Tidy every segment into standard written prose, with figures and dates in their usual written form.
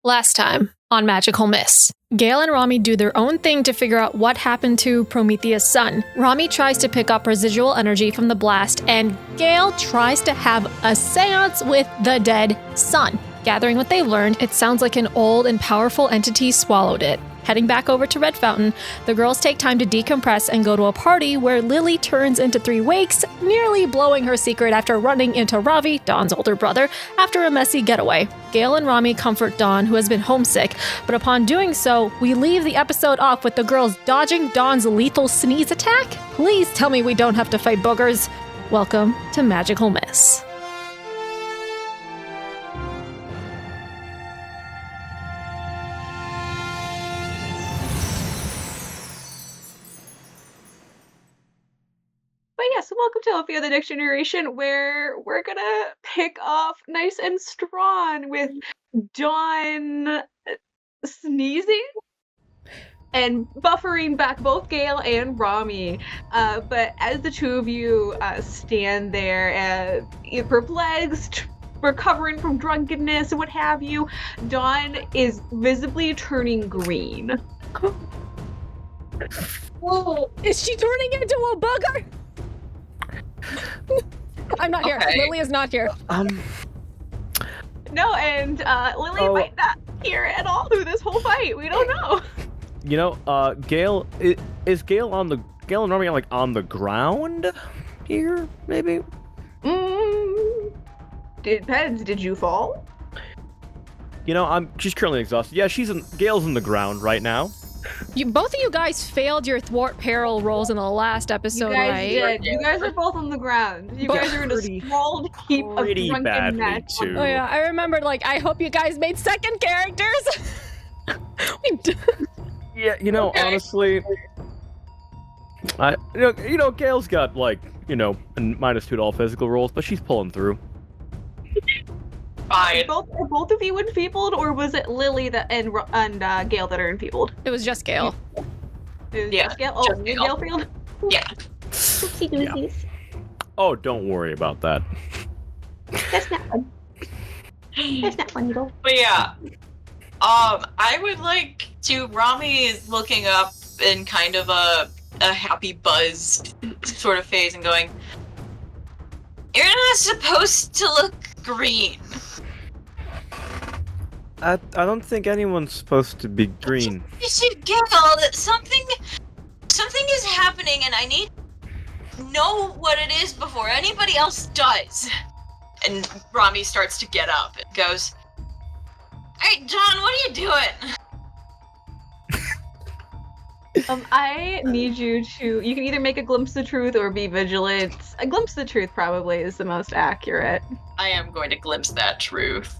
Last time on Magical Miss, Gayle and Romi do their own thing to figure out what happened to Prometheus' son. Romi tries to pick up residual energy from the blast, and Gayle tries to have a seance with the dead son. Gathering what they learned, it sounds like an old and powerful entity swallowed it. Heading back over to Red Fountain, the girls take time to decompress and go to a party where Lily turns into 3 wakes, nearly blowing her secret after running into Ravi, Dawn's older brother, after a messy getaway. Gayle and Romi comfort Dawn, who has been homesick, but upon doing so, we leave the episode off with the girls dodging Dawn's lethal sneeze attack? Please tell me we don't have to fight boogers. Welcome to Magical Miss. But yes, welcome to Alfea the Next Generation, where we're gonna pick off nice and strong with Dawn sneezing and buffering back both Gayle and Romi. But as the two of you stand there, perplexed, recovering from drunkenness and what have you, Dawn is visibly turning green. Whoa! Is she turning into a booger? I'm not here. Lily is not here. No, and Lily might not hear at all through this whole fight. We don't know. You know, Gayle is Gayle and Romi on the ground here, maybe? Depends. Did you fall? You know, she's currently exhausted. Yeah, Gale's in the ground right now. Both of you guys failed your thwart peril rolls in the last episode, right? You guys did. You guys are both on the ground. You guys are in a sprawled heap of drunken mess. Too. Oh yeah, I remembered. I hope you guys made second characters. Yeah, honestly, Gale's got a -2 to all physical rolls, but she's pulling through. Fine. Are both of you enfeebled, or was it Lily and Gayle that are enfeebled? It was just Gayle. Just Gayle? Oh, Gayle failed? Yeah. Oopsie-doosies. Oh, don't worry about that. That's not fun. That's not funny, though. But yeah, I would like to. Romi is looking up in kind of a happy buzz sort of phase and going, "You're not supposed to look green." I don't think anyone's supposed to be green. You should Gayle, something is happening, and I need to know what it is before anybody else does. And Romi starts to get up and goes, "Hey, John, what are you doing?" I need you to. You can either make a glimpse of the truth or be vigilant. A glimpse of the truth probably is the most accurate. I am going to glimpse that truth.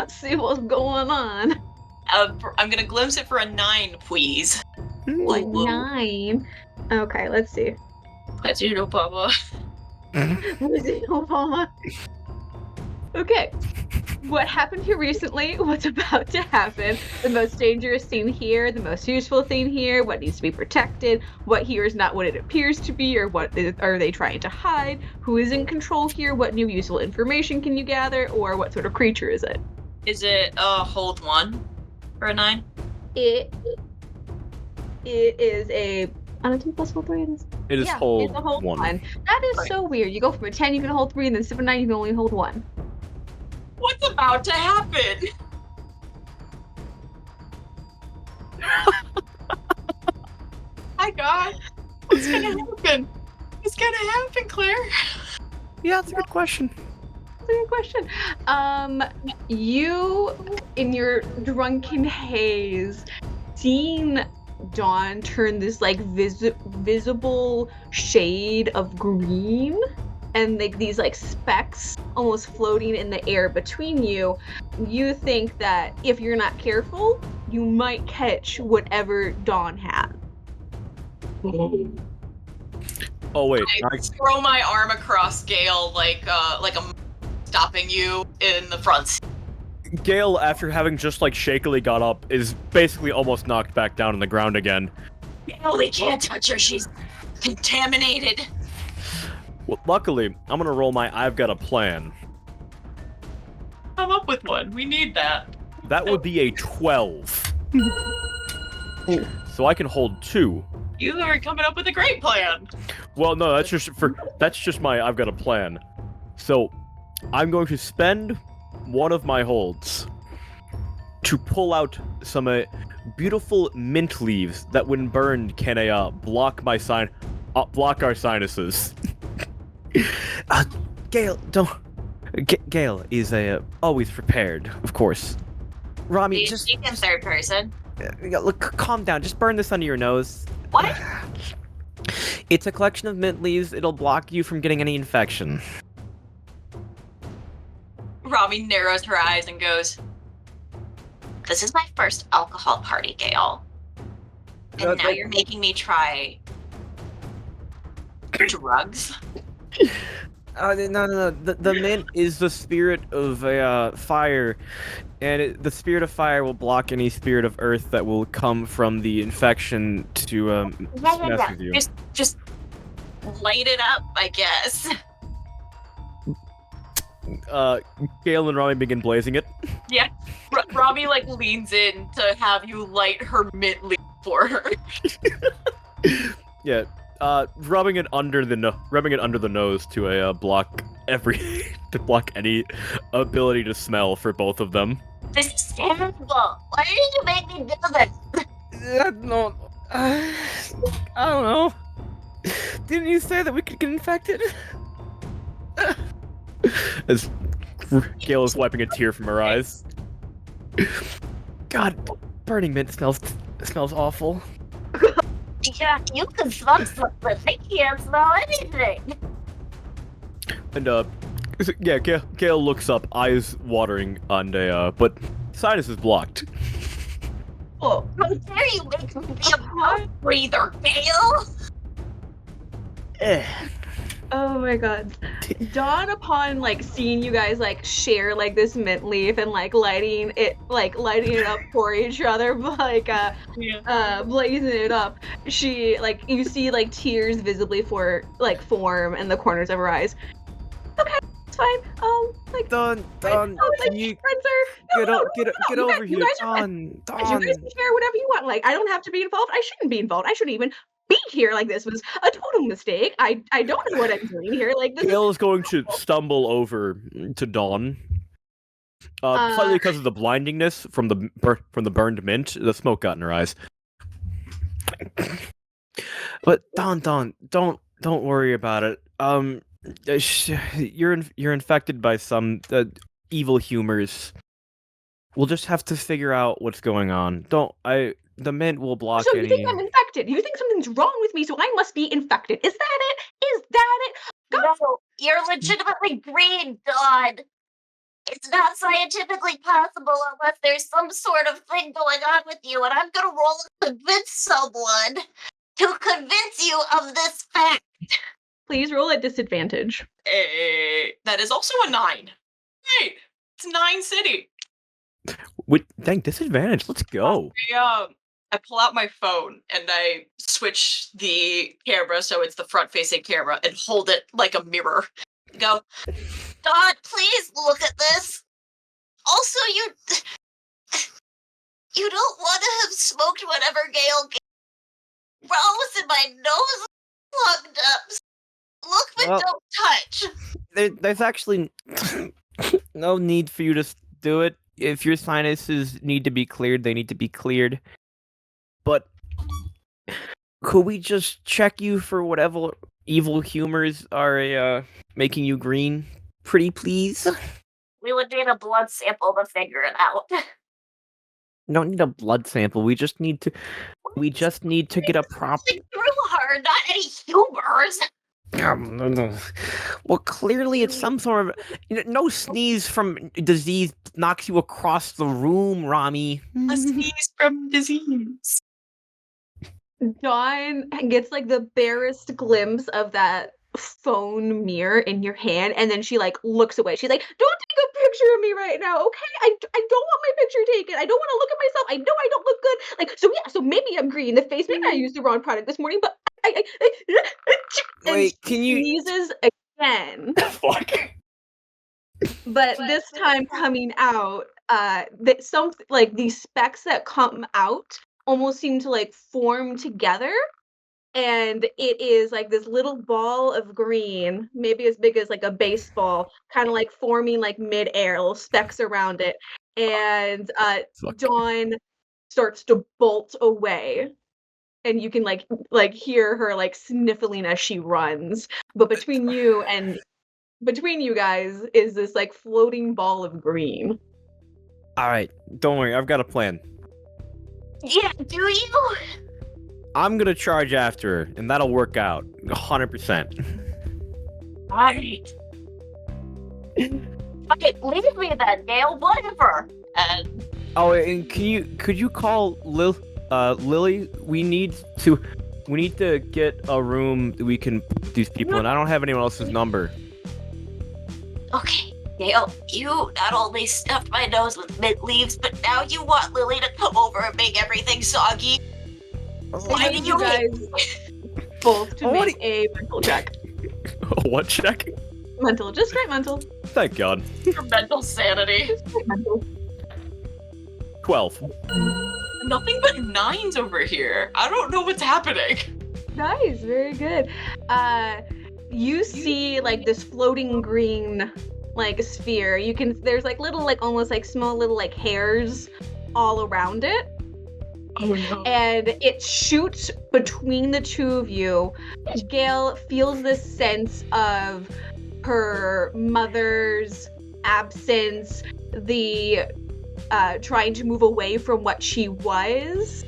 See what's going on. I'm gonna glimpse it for a 9, please. Like 9. Okay, let's see. That's you, no papa. No papa. Okay. What happened here recently, what's about to happen, the most dangerous thing here, the most useful thing here, what needs to be protected, what here is not what it appears to be, or what are they trying to hide, who is in control here, what new useful information can you gather, or what sort of creature is it? Is it hold 1 for a 9? It is a... On a 2 plus hold 3 it is? It is hold it's a hold 1. That is so weird. You go from a 10, you can hold 3, and then 7 9, you can only hold 1. What's about to happen? My God. What's gonna happen? What's gonna happen, Claire? Yeah, that's a good question. That's a good question. You, in your drunken haze, seeing Dawn turn this visible shade of green, and these specks almost floating in the air between you, you think that if you're not careful, you might catch whatever Dawn has. Oh wait, I throw my arm across Gayle like I'm stopping you in the front. Gayle, after having just shakily got up, is basically almost knocked back down on the ground again. Gayle, we can't touch her. She's contaminated. Well, luckily, I'm gonna roll my I've got a plan. Come up with one. We need that. That would be a 12. So I can hold 2. You are coming up with a great plan. Well, no, that's just my I've got a plan. So I'm going to spend one of my holds to pull out some beautiful mint leaves that, when burned, can block our sinuses. Gayle, Gayle is always prepared, of course. Romi, You just speak in third person. look, calm down. Just burn this under your nose. What? It's a collection of mint leaves. It'll block you from getting any infection. Romi narrows her eyes and goes, "This is my first alcohol party, Gayle. And now you're making me try drugs?" No. The mint is the spirit of fire, and the spirit of fire will block any spirit of earth that will come from the infection to mess with you. Just light it up, I guess. Gayle and Romi begin blazing it. Yeah, Romi leans in to have you light her mint leaf for her. Yeah. Rubbing it under the nose to block any ability to smell for both of them. This is terrible. Why did you make me do this? No, I don't know. Didn't you say that we could get infected? As Gayle is wiping a tear from her eyes. God, burning mint smells awful. Yeah, you can smell something. They can't smell anything. And yeah, Gayle looks up, eyes watering, and but sinus is blocked. Oh, How dare you make me be a mouth breather, Gayle? Oh my god. Dawn, upon seeing you guys share this mint leaf and lighting it up for each other, blazing it up, she you see tears visibly form in the corners of her eyes. Okay, it's fine. Dawn, you get over here, Dawn. You guys can share whatever you want. I don't have to be involved. I shouldn't be involved. I shouldn't even be here. This was a total mistake. I don't know what I'm doing here. Gayle is going to stumble over to Dawn. Slightly because of the blindingness from the burned mint, the smoke got in her eyes. But Dawn, don't worry about it. You're infected by some evil humors. We'll just have to figure out what's going on. The mint will block So you any. think I'm infected? You think something's wrong with me, so I must be infected? Is that it? Is that it? God. No, you're legitimately green, Dawn. It's not scientifically possible unless there's some sort of thing going on with you, and I'm gonna roll and convince someone to convince you of this fact. Please roll at disadvantage. that is also a 9. Hey, it's 9 city. Dang, disadvantage. Let's go. I pull out my phone and I switch the camera so it's the front-facing camera and hold it like a mirror. Go, Dawn, please look at this. Also, you don't want to have smoked whatever Gayle gave. Rose and my nose plugged up. Look, but Well- don't touch. There's actually no need for you to do it. If your sinuses need to be cleared, they need to be cleared. But could we just check you for whatever evil humors are making you green? Pretty please? We would need a blood sample to figure it out. Don't need a blood sample. We just need to get a proper. Through her, not any humors. No. Well, clearly it's some sort of no sneeze from disease knocks you across the room, Romi. a sneeze from disease. Dawn gets the barest glimpse of that phone mirror in your hand, and then she looks away. She's like, "Don't take a picture of me right now, okay? I don't want my picture taken. I don't want to look at myself. I know I don't look good. So maybe I'm green in the face. Maybe I used the wrong product this morning, but I Wait, and can you? sneezes again, Fuck. but this time coming out that some like these specks that come out almost seem to like form together, and it is like this little ball of green, maybe as big as like a baseball, kind of like forming like midair, little specks around it, and Fuck. Dawn starts to bolt away. And you can like hear her like sniffling as she runs. But between you guys is this like floating ball of green. All right, don't worry, I've got a plan. Yeah, do you? I'm gonna charge after her, and that'll work out 100%. Alright. Okay, leave me then, Gayle, whatever. And Oh, and could you call Lily? We need to get a room that we can put these people in. I don't have anyone else's number. Okay, Gayle, you not only stuffed my nose with mint leaves, but now you want Lily to come over and make everything soggy? Why I did need you guys both to make a mental check? What check? Mental, just straight mental. Thank God. your mental sanity. Just straight mental. 12. Nothing but 9s over here. I don't know what's happening. Nice, very good. You see like this floating green like sphere. There's like little like almost like small little like hairs all around it. Oh no. And it shoots between the two of you. Gayle feels this sense of her mother's absence, the trying to move away from what she was,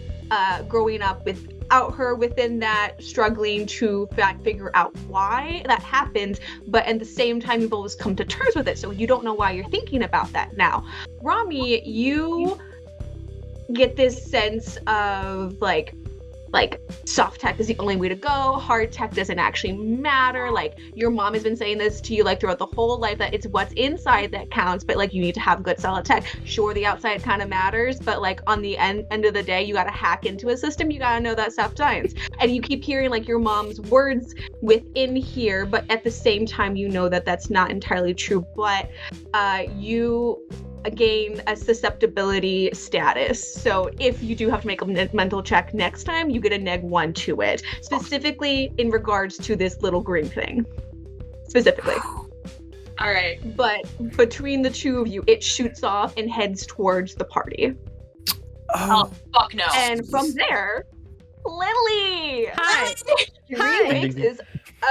growing up without her within that, struggling to figure out why that happened, but at the same time you've always come to terms with it, so you don't know why you're thinking about that now. Romi, you get this sense of like soft tech is the only way to go, hard tech doesn't actually matter. Like your mom has been saying this to you like throughout the whole life, that it's what's inside that counts, but like you need to have good solid tech. Sure, the outside kind of matters, but like on the end of the day, you got to hack into a system, you got to know that stuff science. And you keep hearing like your mom's words within here, but at the same time you know that that's not entirely true, but you gain a susceptibility status. So if you do have to make a mental check next time, you get a -1 to it, specifically in regards to this little green thing. Specifically. All right. But between the two of you, it shoots off and heads towards the party. Oh, fuck no. And from there, Lily! Hi. Hi! Winx is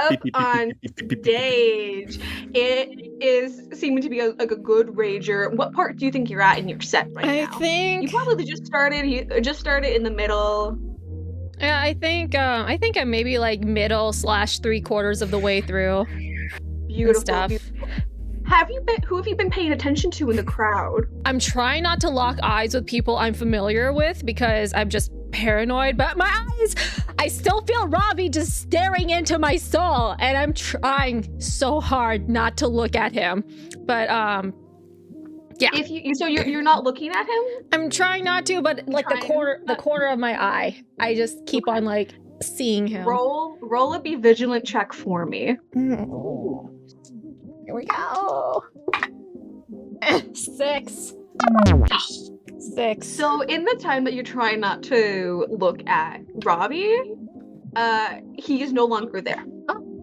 up on stage. It is seeming to be a good rager. What part do you think you're at in your set right now? think You probably just started in the middle. Yeah, I think I'm maybe like middle / 3/4 of the way through. Beautiful Stuff. beautiful. Who have you been paying attention to in the crowd? I'm trying not to lock eyes with people I'm familiar with because I'm just paranoid, but my eyes, I still feel Robbie just staring into my soul, and I'm trying so hard not to look at him. But yeah. If you're not looking at him? I'm trying not to, but like the corner of my eye, I just keep on like seeing him. Roll a be vigilant check for me. Here we go. 6. 6. So in the time that you're trying not to look at Robbie, he is no longer there.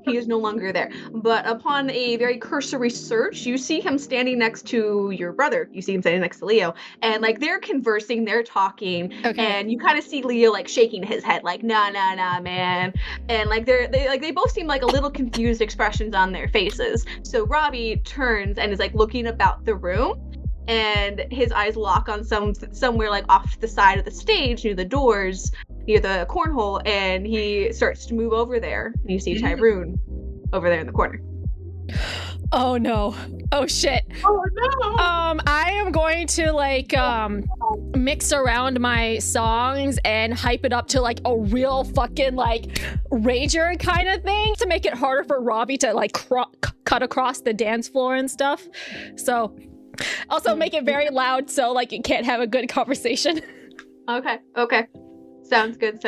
He is no longer there. But upon a very cursory search, you see him standing next to your brother. You see him standing next to Leo. And like they're conversing, they're talking. Okay. And you kind of see Leo like shaking his head like, nah, man. And like they both seem like a little confused expressions on their faces. So Robbie turns and is like looking about the room. And his eyes lock on somewhere like off to the side of the stage near the doors, near the cornhole, and he starts to move over there. And you see Tyrone over there in the corner. Oh no. Oh shit. Oh no. I am going to like mix around my songs and hype it up to like a real fucking like rager kind of thing to make it harder for Robbie to like cut across the dance floor and stuff. So also make it very loud so like you can't have a good conversation. Okay. Sounds good.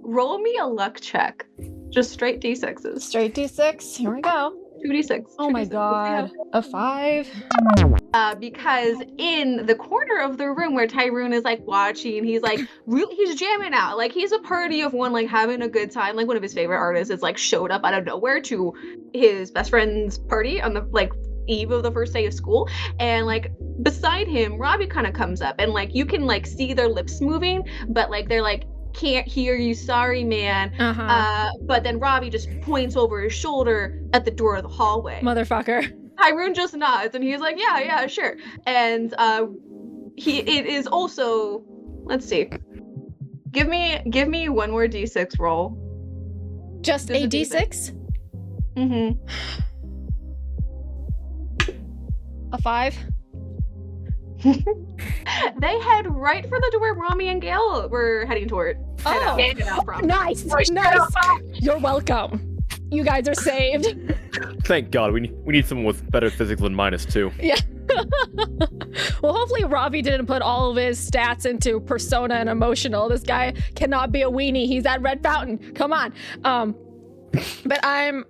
Roll me a luck check. Just straight D6s. Straight D6. Here we go. 2d6. Oh my 2d6. god. A 5? Because in the corner of the room where Tyrone is like watching, he's like really, he's jamming out. Like he's a party of one, like having a good time. Like one of his favorite artists is like showed up out of nowhere to his best friend's party on the like eve of the first day of school, and like beside him, Robbie kind of comes up, and like you can like see their lips moving, but like they're like, can't hear you, sorry man. But then Robbie just points over his shoulder at the door of the hallway. Motherfucker. Tyrone just nods and he's like, yeah, sure. And it is also, let's see. Give me one more d6 roll. Just a d6? Mm-hmm. A 5? They head right for the door Romi and Gayle were heading toward. Oh, nice. You're welcome. You guys are saved. Thank God. We need someone with better physical than -2. Yeah. Well, hopefully Ravi didn't put all of his stats into persona and emotional. This guy cannot be a weenie. He's at Red Fountain. Come on. But I'm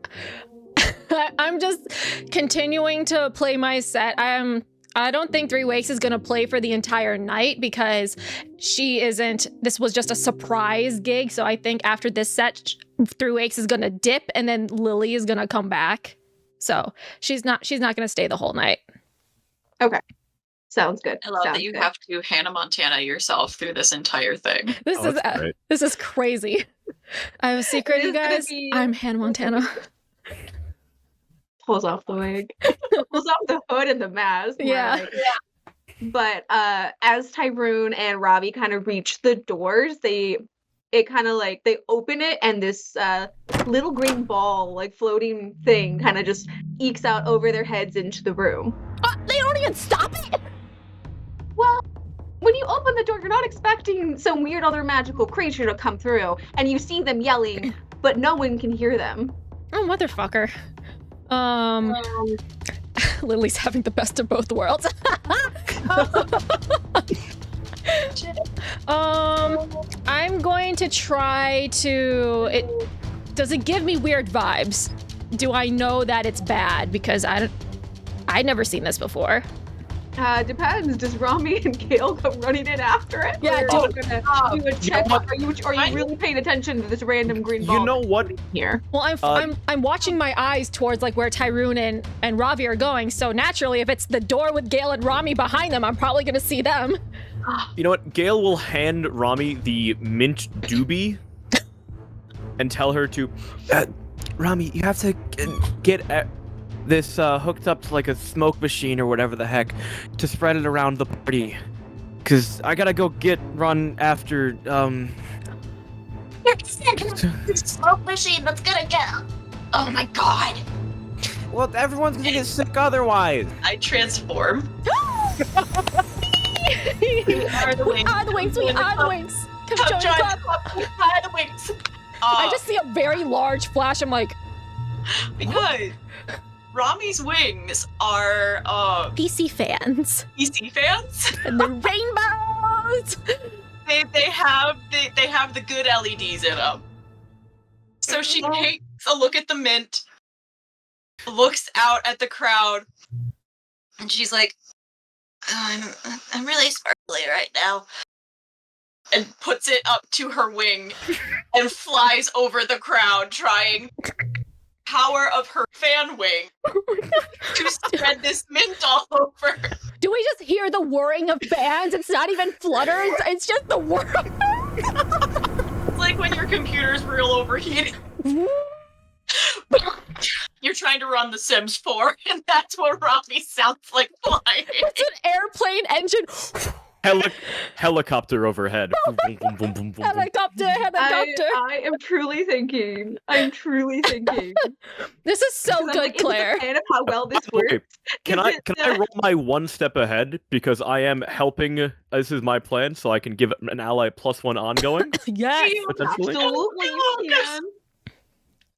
just continuing to play my set. I don't think 3 Weeks is going to play for the entire night because this was just a surprise gig. So I think after this set, 3 Weeks is going to dip and then Lily is going to come back. So she's not going to stay the whole night. Okay. Sounds good. I love that you have to Hannah Montana yourself through this entire thing. This is crazy. I have a secret, you guys. I'm Hannah Montana. Pulls off the wig, pulls off the hood and the mask. Yeah. But as Tyrone and Robbie kind of reach the doors, they open it, and this little green ball, like floating thing, kind of just ekes out over their heads into the room. They don't even stop it. Well, when you open the door, you're not expecting some weird other magical creature to come through, and you see them yelling, but no one can hear them. Oh, motherfucker. Lily's having the best of both worlds. I'm going to try to... Does it give me weird vibes? Do I know that it's bad? Because I'd never seen this before. Depends. Does Romi and Gayle come running in after it? Yeah, do a check. Are you really paying attention to this random green ball? You know what? Here. Well, I'm watching my eyes towards like where Tyrone and Ravi are going. So naturally, if it's the door with Gayle and Romi behind them, I'm probably gonna see them. You know what? Gayle will hand Romi the mint doobie and tell her to, Romi, you have to get this hooked up to like a smoke machine or whatever the heck to spread it around the party. Cause I gotta go run after, This smoke machine that's gonna get... Oh my god. Well, everyone's gonna get sick otherwise. I transform. We are the wings. Come join the club. We are the wings. I just see a very large flash. I'm like, because Romi's wings are PC fans. PC fans. And the rainbows. They have the good LEDs in them. So she takes a look at the mint, looks out at the crowd, and she's like, I'm really sparkly right now. And puts it up to her wing and flies over the crowd, trying power of her fan wing to spread this mint all over. Do we just hear the whirring of fans? It's not even flutters, it's just the whir. It's like when your computer's real overheated. You're trying to run The Sims 4, and that's what Romi sounds like flying. It's an airplane engine. Helicopter overhead. Boom, boom, boom, boom, boom, boom. Helicopter. I am truly thinking. This is so good, like, Claire. I'm a fan of how well this works. Okay. Can I roll my one step ahead because I am helping? This is my plan, so I can give an ally +1 ongoing. Yes, potentially. Absolutely, you can.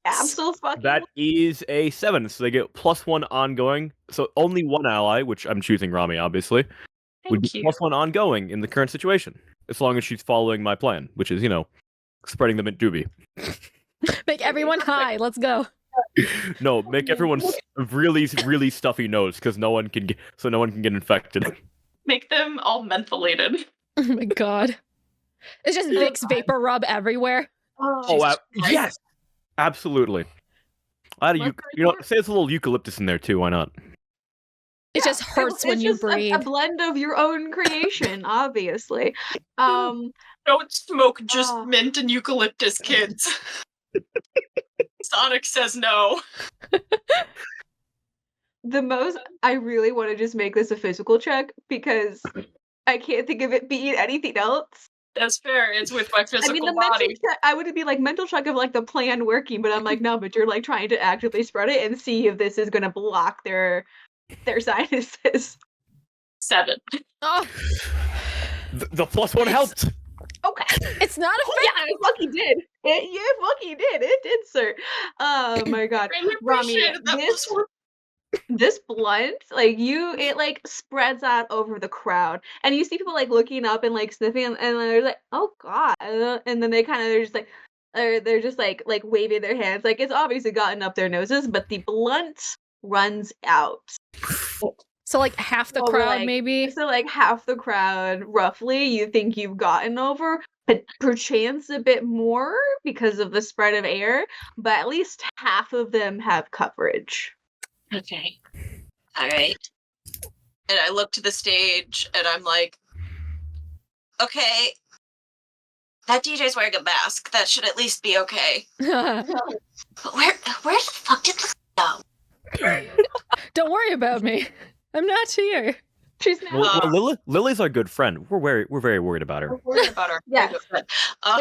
Absolutely. That is a 7, so they get +1 ongoing. So only one ally, which I'm choosing Romi, obviously, would be +1 ongoing in the current situation, as long as she's following my plan, which is, spreading the mint doobie. Make everyone high. Let's go. No, make everyone really, really stuffy nose because no one can get infected. Make them all mentholated. Oh my god. It's just Vicks vapor rub everywhere. Yes, absolutely. Say it's a little eucalyptus in there too. Why not? It just hurts when it's you just breathe. a blend of your own creation, obviously. Don't smoke just mint and eucalyptus, kids. Sonic says no. I really want to just make this a physical check because I can't think of it being anything else. That's fair. It's with my physical I mean, the body. mental check, I would be like mental check of like the plan working, but I'm like, no, but you're like trying to actively spread it and see if this is gonna block their sinuses. 7. Oh, The +1 helped. Okay. it's not a Yeah, it fucking did. It fucking did. It did, sir. Oh my god. Really Rami, appreciated that this blunt, like it like spreads out over the crowd, and you see people like looking up and like sniffing, and they're like, "Oh god," and then they're just like waving their hands, like it's obviously gotten up their noses, but the blunt runs out. So like half the Over, crowd, like- maybe. So like half the crowd, roughly, you think you've gotten over, but perchance a bit more because of the spread of air, but at least half of them have coverage. Okay. All right. And I look to the stage and I'm like, okay, that DJ's wearing a mask. That should at least be okay. But where the fuck did this go? Don't worry about me. I'm not here. She's not. Well, Lily's our good friend. We're very worried about her. We're worried about our Yes. But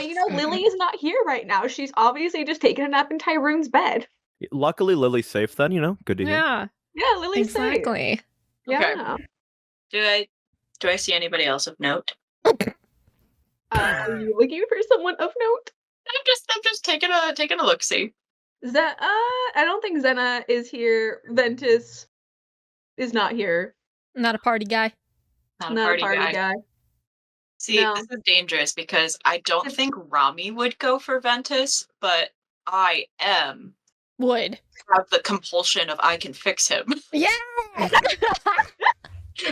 you know, Lily is not here right now. She's obviously just taking a nap in Tyrone's bed. Luckily, Lily's safe then, good to hear. Yeah, Yeah, Lily's safe. exactly. Yeah. Do I see anybody else of note? Are you looking for someone of note? I'm just taking a look. See. I don't think Xena is here. Ventus is not here. Not a party guy. Not a Not party guy. See, No. this is dangerous because I don't think Romi would go for Ventus, but I Would. have the compulsion of I can fix him, Yeah.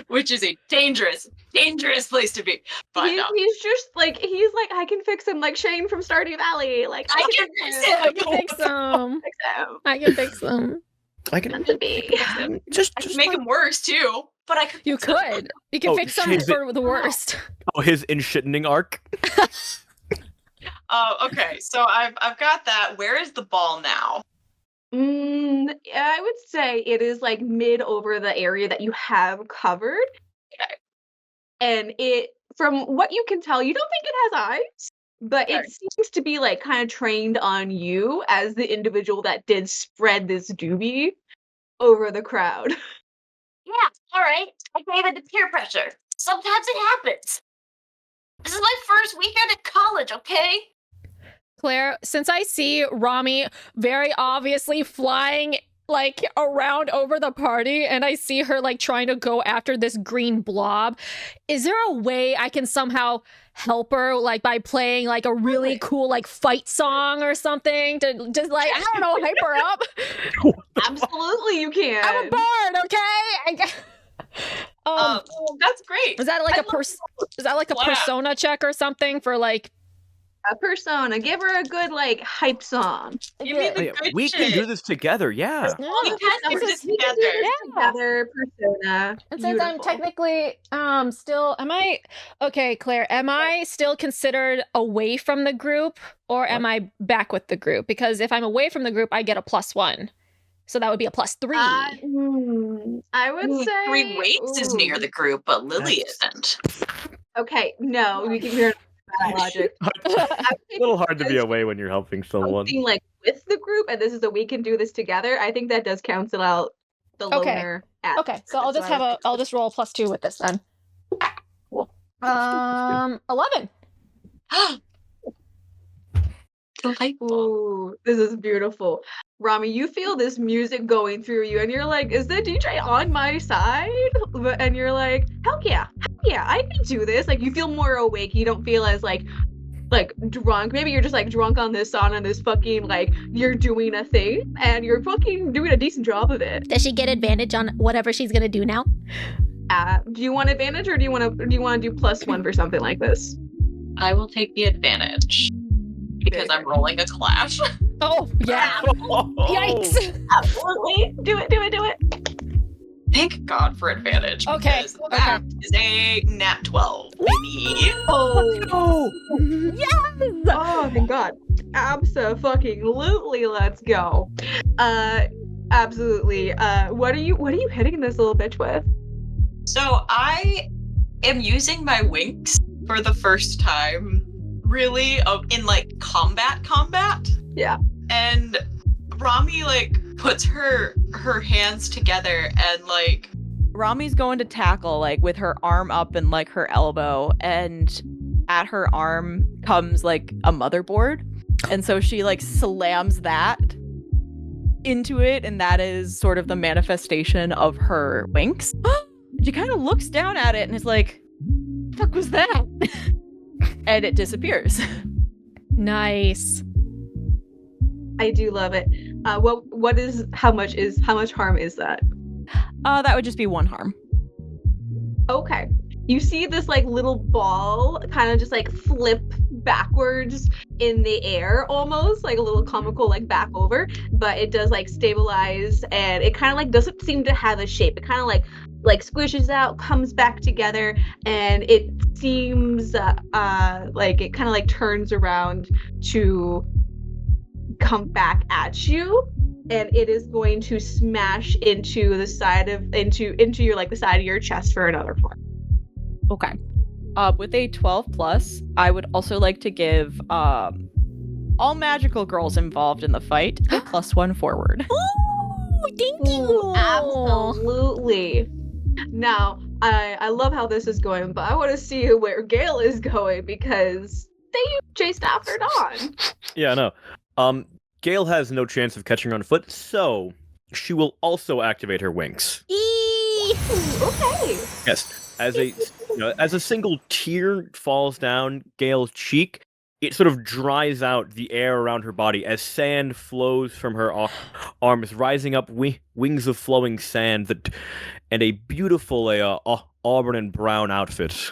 which is a dangerous place to be. But no. He's just like I can fix him like Shane from Stardew Valley. Like I can fix him. I can fix them. Fix him. I can fix them. I can Meant to be. just I can make him worse too, but I could. You could. You can Oh, fix them she's- for the worst. his in-shittening arc. Oh, okay. So I've got that. Where is the ball now? I would say it is like mid over the area that you have covered. Okay. And it, from what you can tell, you don't think it has eyes, but Okay. it seems to be like kind of trained on you as the individual that did spread this doobie over the crowd. Yeah, all right. I gave it to peer pressure. Sometimes it happens. This is my first weekend at college, okay? Claire, since I see Romi very obviously flying like around over the party and I see her like trying to go after this green blob, is there a way I can somehow help her like by playing like a really cool like fight song or something to just like, I don't know, hype her up? Absolutely, you can. I'm a bard, okay? That's great. Is that like I a Wow. persona check or something for like A persona. Give her a good like hype song. Give me the Yeah, good we can shit. do this together, yeah. Yeah. We can do this We can do together. this Yeah. together, persona. And since I'm Beautiful. technically still okay, Claire, am I still considered away from the group or am I back with the group? Because if I'm away from the group, I get a +1. So that would be a +3. I would say 3 weights is near ooh. the group, but Lily That's- isn't. Okay, no, we can hear that logic. I would say A little hard to be because away when you're helping someone. something like with the group, and this is a we can do this together. I think that does cancel out the Okay. loner. aspect. Okay, so I'll just have I'll just roll a +2 with this then. Cool. 11. Delightful. Ooh, this is beautiful. Rami, you feel this music going through you, and you're like, is the DJ on my side? And you're like, hell yeah, I can do this. Like, you feel more awake. You don't feel as, like, like drunk. Maybe you're just like drunk on this song and this fucking like you're doing a thing and you're fucking doing a decent job of it. Does she get advantage on whatever she's gonna do now? Do you want advantage or do you want to do +1 for something like this? I will take the advantage because I'm rolling a clash. Oh yeah! Yikes! Absolutely, do it. Thank God for advantage. Okay, Because that is a nat 12, baby. Oh, Yes! oh, thank God! Abso-fucking-lutely, let's go. Absolutely. What are you hitting this little bitch with? So I am using my Winx for the first time, really, in like combat. Yeah. And Romi like puts her hands together and like Rami's going to tackle like with her arm up and like her elbow, and at her arm comes like a motherboard, and so she like slams that into it, and that is sort of the manifestation of her Winx. She kind of looks down at it and is like, "The fuck was that?" And it disappears. Nice. I do love it. What is how much harm is that? That would just be 1 harm. Okay. You see this like little ball kind of just like flip backwards in the air, almost like a little comical like back over, but it does like stabilize, and it kind of like doesn't seem to have a shape. It kind of like squishes out, comes back together, and it seems like it kind of like turns around to come back at you, and it is going to smash into the side of into your like the side of your chest for another point. Okay. With a 12 plus, I would also like to give all magical girls involved in the fight a +1 forward. Oh, thank you. Ooh, absolutely. Now, I love how this is going, but I want to see where Gayle is going because they chased after Dawn. Yeah, no. Gayle has no chance of catching her on foot, so she will also activate her Winx. Okay. Yes, as a single tear falls down Gale's cheek, it sort of dries out the air around her body as sand flows from her arms, rising up wings of flowing sand and a beautiful auburn and brown outfit.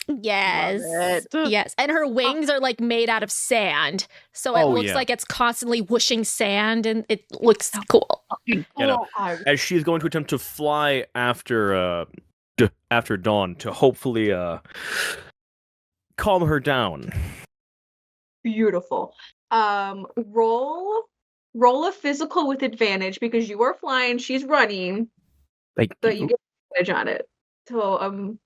Yes. Love it. Yes. And her wings are like made out of sand. So it looks like it's constantly whooshing sand, and it looks cool. As she is going to attempt to fly after Dawn to hopefully calm her down. Beautiful. Roll a physical with advantage because you are flying, she's running. So you get advantage on it. So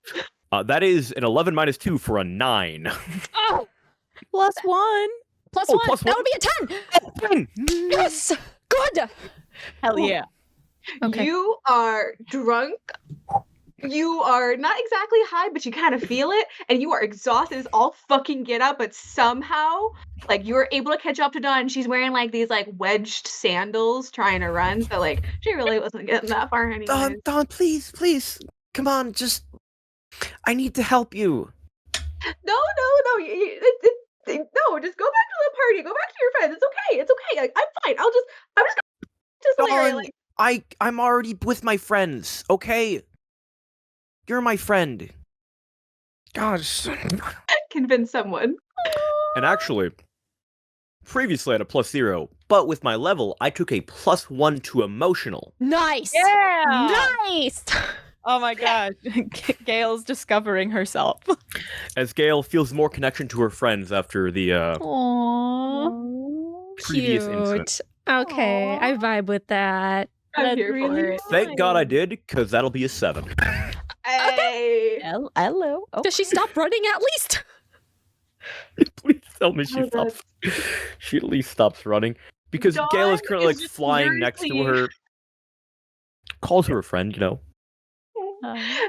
that is an 11 minus 2 for a 9. Oh, +1. plus Oh, one. plus That one. would be a 10. 10! Yes. Good. Hell yeah. Okay. You are drunk. You are not exactly high, but you kind of feel it, and you are exhausted as all fucking get up, but somehow, like, you were able to catch up to Dawn, and she's wearing, like, these, like, wedged sandals trying to run, so, like, she really wasn't getting that far anyway. Dawn, please, come on, I need to help you. No, just go back to the party, go back to your friends, it's okay, like, I'm fine, I'm just Dawn, like, I'm already with my friends, okay? You're my friend. Gosh. convince someone. And actually, previously I had a +0, but with my level, I took a +1 to emotional. Nice. Yeah. Nice. Oh my gosh. Gale's discovering herself. As Gayle feels more connection to her friends after the Aww. previous Cute. incident. Okay, I vibe with that. I'm That's here for really it. Thank God I did, because that'll be a 7. Hey. Hello. Oh. Does she stop running at least? Please tell me she Oh, stops. She at least stops running. Because Gayle is Dawn currently is like just flying next to literally- her. Calls her a friend, you know.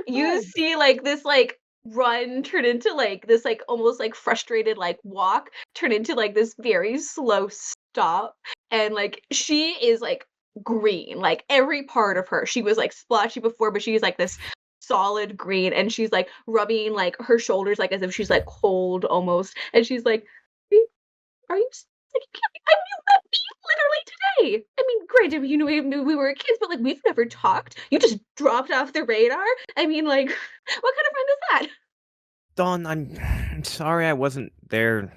You see like this like run turn into like this like almost like frustrated like walk turn into like this very slow stop, and like she is like green, like every part of her. She was like splotchy before, but she's like this solid green, and she's like rubbing like her shoulders like as if she's like cold almost, and she's like, "Are you?" Like, I mean, you met me literally today. I mean, granted, you know, we knew we were kids, but like we've never talked. You just dropped off the radar. I mean, like, what kind of friend is that? Dawn, I'm sorry I wasn't there.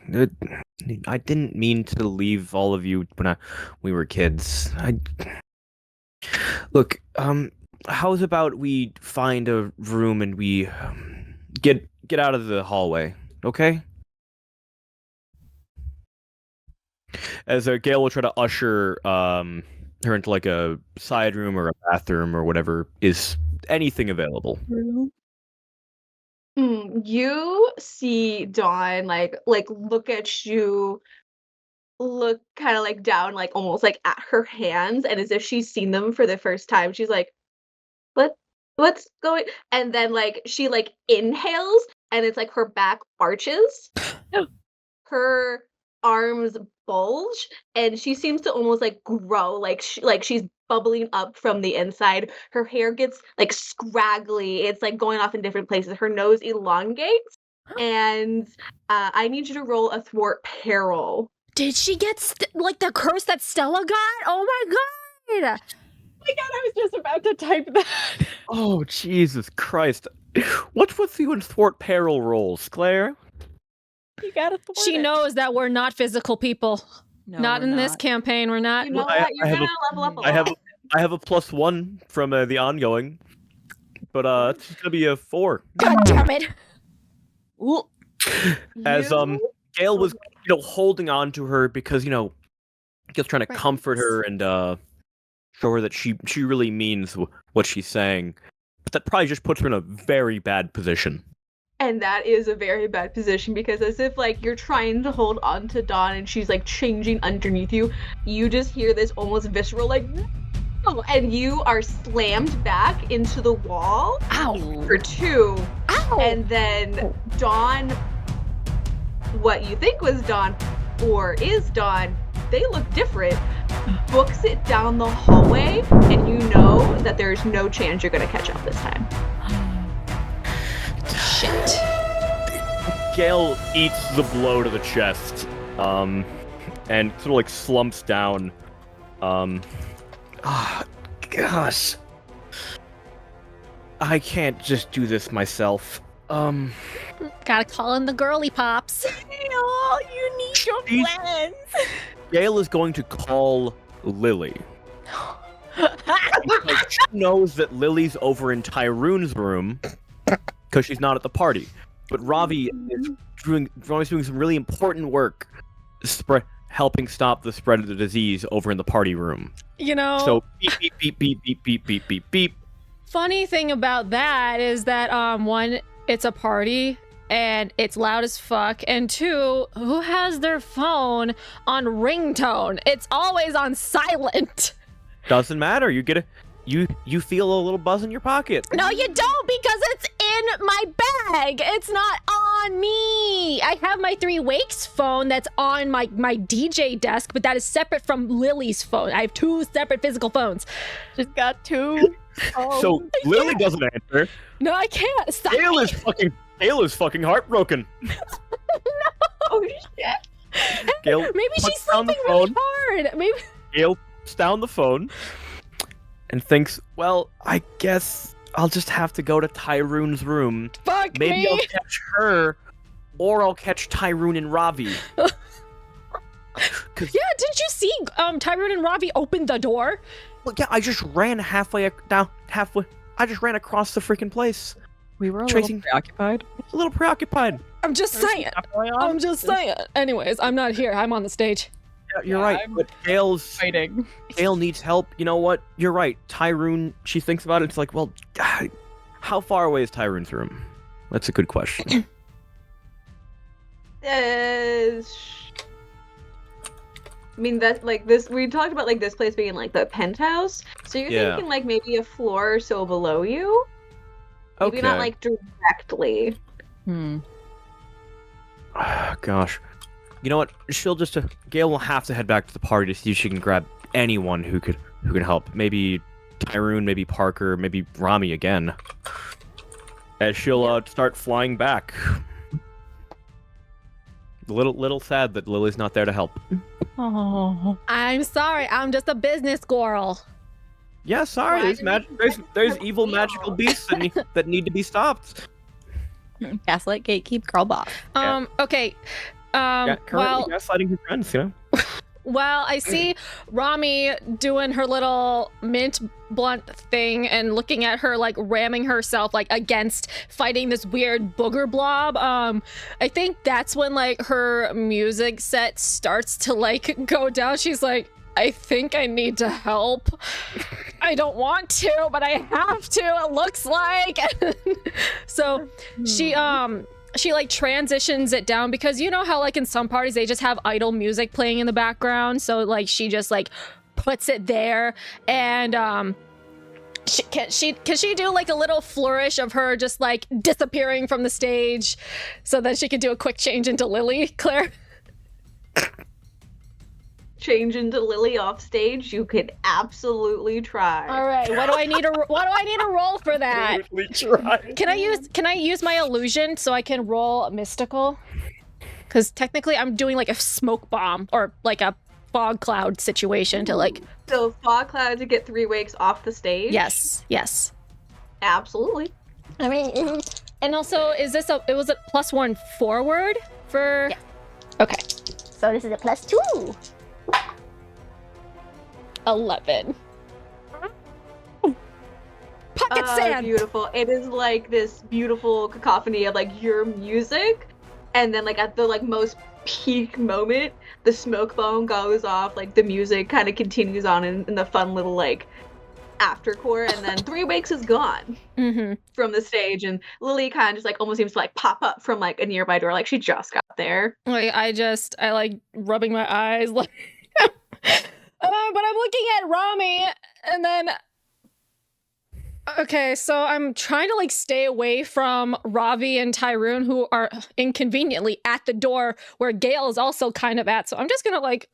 I didn't mean to leave all of you when we were kids. Look, how's about we find a room and we get out of the hallway, okay? As Gayle will try to usher her into like a side room or a bathroom or whatever is anything available. You see Dawn like look at you, look kind of like down, like almost like at her hands, and as if she's seen them for the first time. She's like, what's going? And then like she like inhales, and it's like her back arches, her arms bulge, and she seems to almost like grow, like she's bubbling up from the inside. Her hair gets like scraggly. It's like going off in different places. Her nose elongates, and I need you to roll a thwart peril. Did she get like the curse that Stella got? Oh my god! Oh my god, I was just about to type that. Oh, Jesus Christ. What's with you and thwart peril rolls, Claire? You gotta thwart She it. knows that we're not physical people. No, not we're in this campaign. We're not. You know I what? You're have gonna level up a lot. I have a +1 from the ongoing, but it's gonna be a 4. God damn it! As You- Gayle was holding on to her because just trying to comfort her and show her that she really means what she's saying, but that probably just puts her in a very bad position. And that is a very bad position, because as if like you're trying to hold on to Dawn and she's like changing underneath you, you just hear this almost visceral like no, and you are slammed back into the wall. Ow! For 2. Ow! And then Dawn, what you think was Dawn or is Dawn, they look different, books it down the hallway, and you know that there's no chance you're gonna catch up this time. Shit. Gayle eats the blow to the chest, and sort of like slumps down. Gosh. I can't just do this myself. Gotta call in the girly pops. Oh, you need your She's- friends. Gayle is going to call Lily. Because she knows that Lily's over in Tyroon's room because she's not at the party. But Romi's doing some really important work, helping stop the spread of the disease over in the party room. You know. So beep beep beep beep beep beep beep beep. Funny thing about that is that one, it's a party and it's loud as fuck, and 2, who has their phone on ringtone? It's always on silent. Doesn't matter. You get you feel a little buzz in your pocket. No, you don't, because it's in my bag. It's not on me. I have my 3 Wakes phone that's on my DJ desk, but that is separate from Lily's phone. I have 2 separate physical phones. She's got 2. So Lily doesn't answer. No, I can't. Stop. Gayle is fucking heartbroken. Oh shit. Gayle Maybe she's puts down the sleeping really phone. hard. Maybe. Gayle puts down the phone and thinks, well, I guess I'll just have to go to Tyroon's room. Fuck Maybe me. I'll catch her, or I'll catch Tyroon and Ravi. Yeah, didn't you see Tyroon and Ravi open the door? Well, yeah, I just ran halfway. I just ran across the freaking place. We were a Tracing- little preoccupied. A little preoccupied. I'm just saying. I'm just saying. Anyways, I'm not here. I'm on the stage. Yeah, you're Yeah, right. I'm- But Fighting. Gayle needs help. You know what? You're right. Tyroon, she thinks about it. It's like, well, God, how far away is Tyroon's room? That's a good question. I mean, that like this. We talked about like this place being like the penthouse. So you're Yeah. thinking like maybe a floor or so below you. Maybe not like directly. Gosh. You know what? Gayle will have to head back to the party to see if she can grab anyone who can help. Maybe Tyroon, maybe Parker, maybe Romi again. as she'll start flying back. Little sad that Lily's not there to help. Oh. I'm sorry. I'm just a business girl. Yeah, sorry. There's evil magical beasts that need to be stopped. Gaslight gatekeep girl boss. Okay. Currently gaslighting her friends, you know. Well, I see Romi doing her little mint blunt thing and looking at her like ramming herself like against fighting this weird booger blob. I think that's when like her music set starts to like go down. She's like, I think I need to help. I don't want to, but I have to, it looks like. So she like transitions it down because you know how like in some parties they just have idle music playing in the background, so like she just like puts it there and can she do like a little flourish of her just like disappearing from the stage so that she can do a quick change into Lily, Claire? Change into Lily off stage, you could absolutely try. All right, what do I need to roll for that? Try. Can I use my illusion so I can roll a mystical? Because technically I'm doing like a smoke bomb or like a fog cloud situation to like. So fog cloud to get 3 wakes off the stage? Yes. Absolutely. I mean, and also was it +1 forward for? Yeah. Okay. So this is a +2. 11. Pocket sand. Beautiful. It is like this beautiful cacophony of like your music, and then like at the like most peak moment, the smoke bomb goes off, like the music kind of continues on in the fun little like aftercore, and then 3 wakes is gone from the stage, and Lily kind of just like almost seems to like pop up from like a nearby door, like she just got there. Like I like rubbing my eyes like. But I'm looking at Romi, and then... Okay, so I'm trying to, like, stay away from Ravi and Tyrone, who are inconveniently at the door where Gayle is also kind of at. So I'm just gonna, like,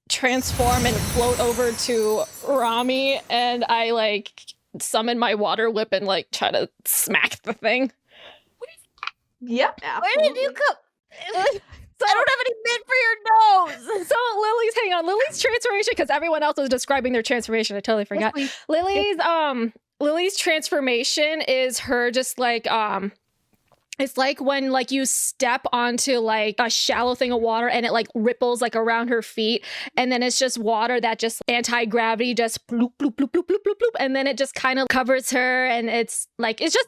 transform and float over to Romi, and I, like, summon my water whip and, like, try to smack the thing. Yep, absolutely. Where did you come? So I don't have any mint for your nose. So Lily's transformation, because everyone else was describing their transformation. I totally forgot. Lily's transformation is her just like it's like when like you step onto like a shallow thing of water and it like ripples like around her feet, and then it's just water that just anti-gravity just bloop bloop bloop bloop bloop bloop bloop, and then it just kind of covers her, and it's just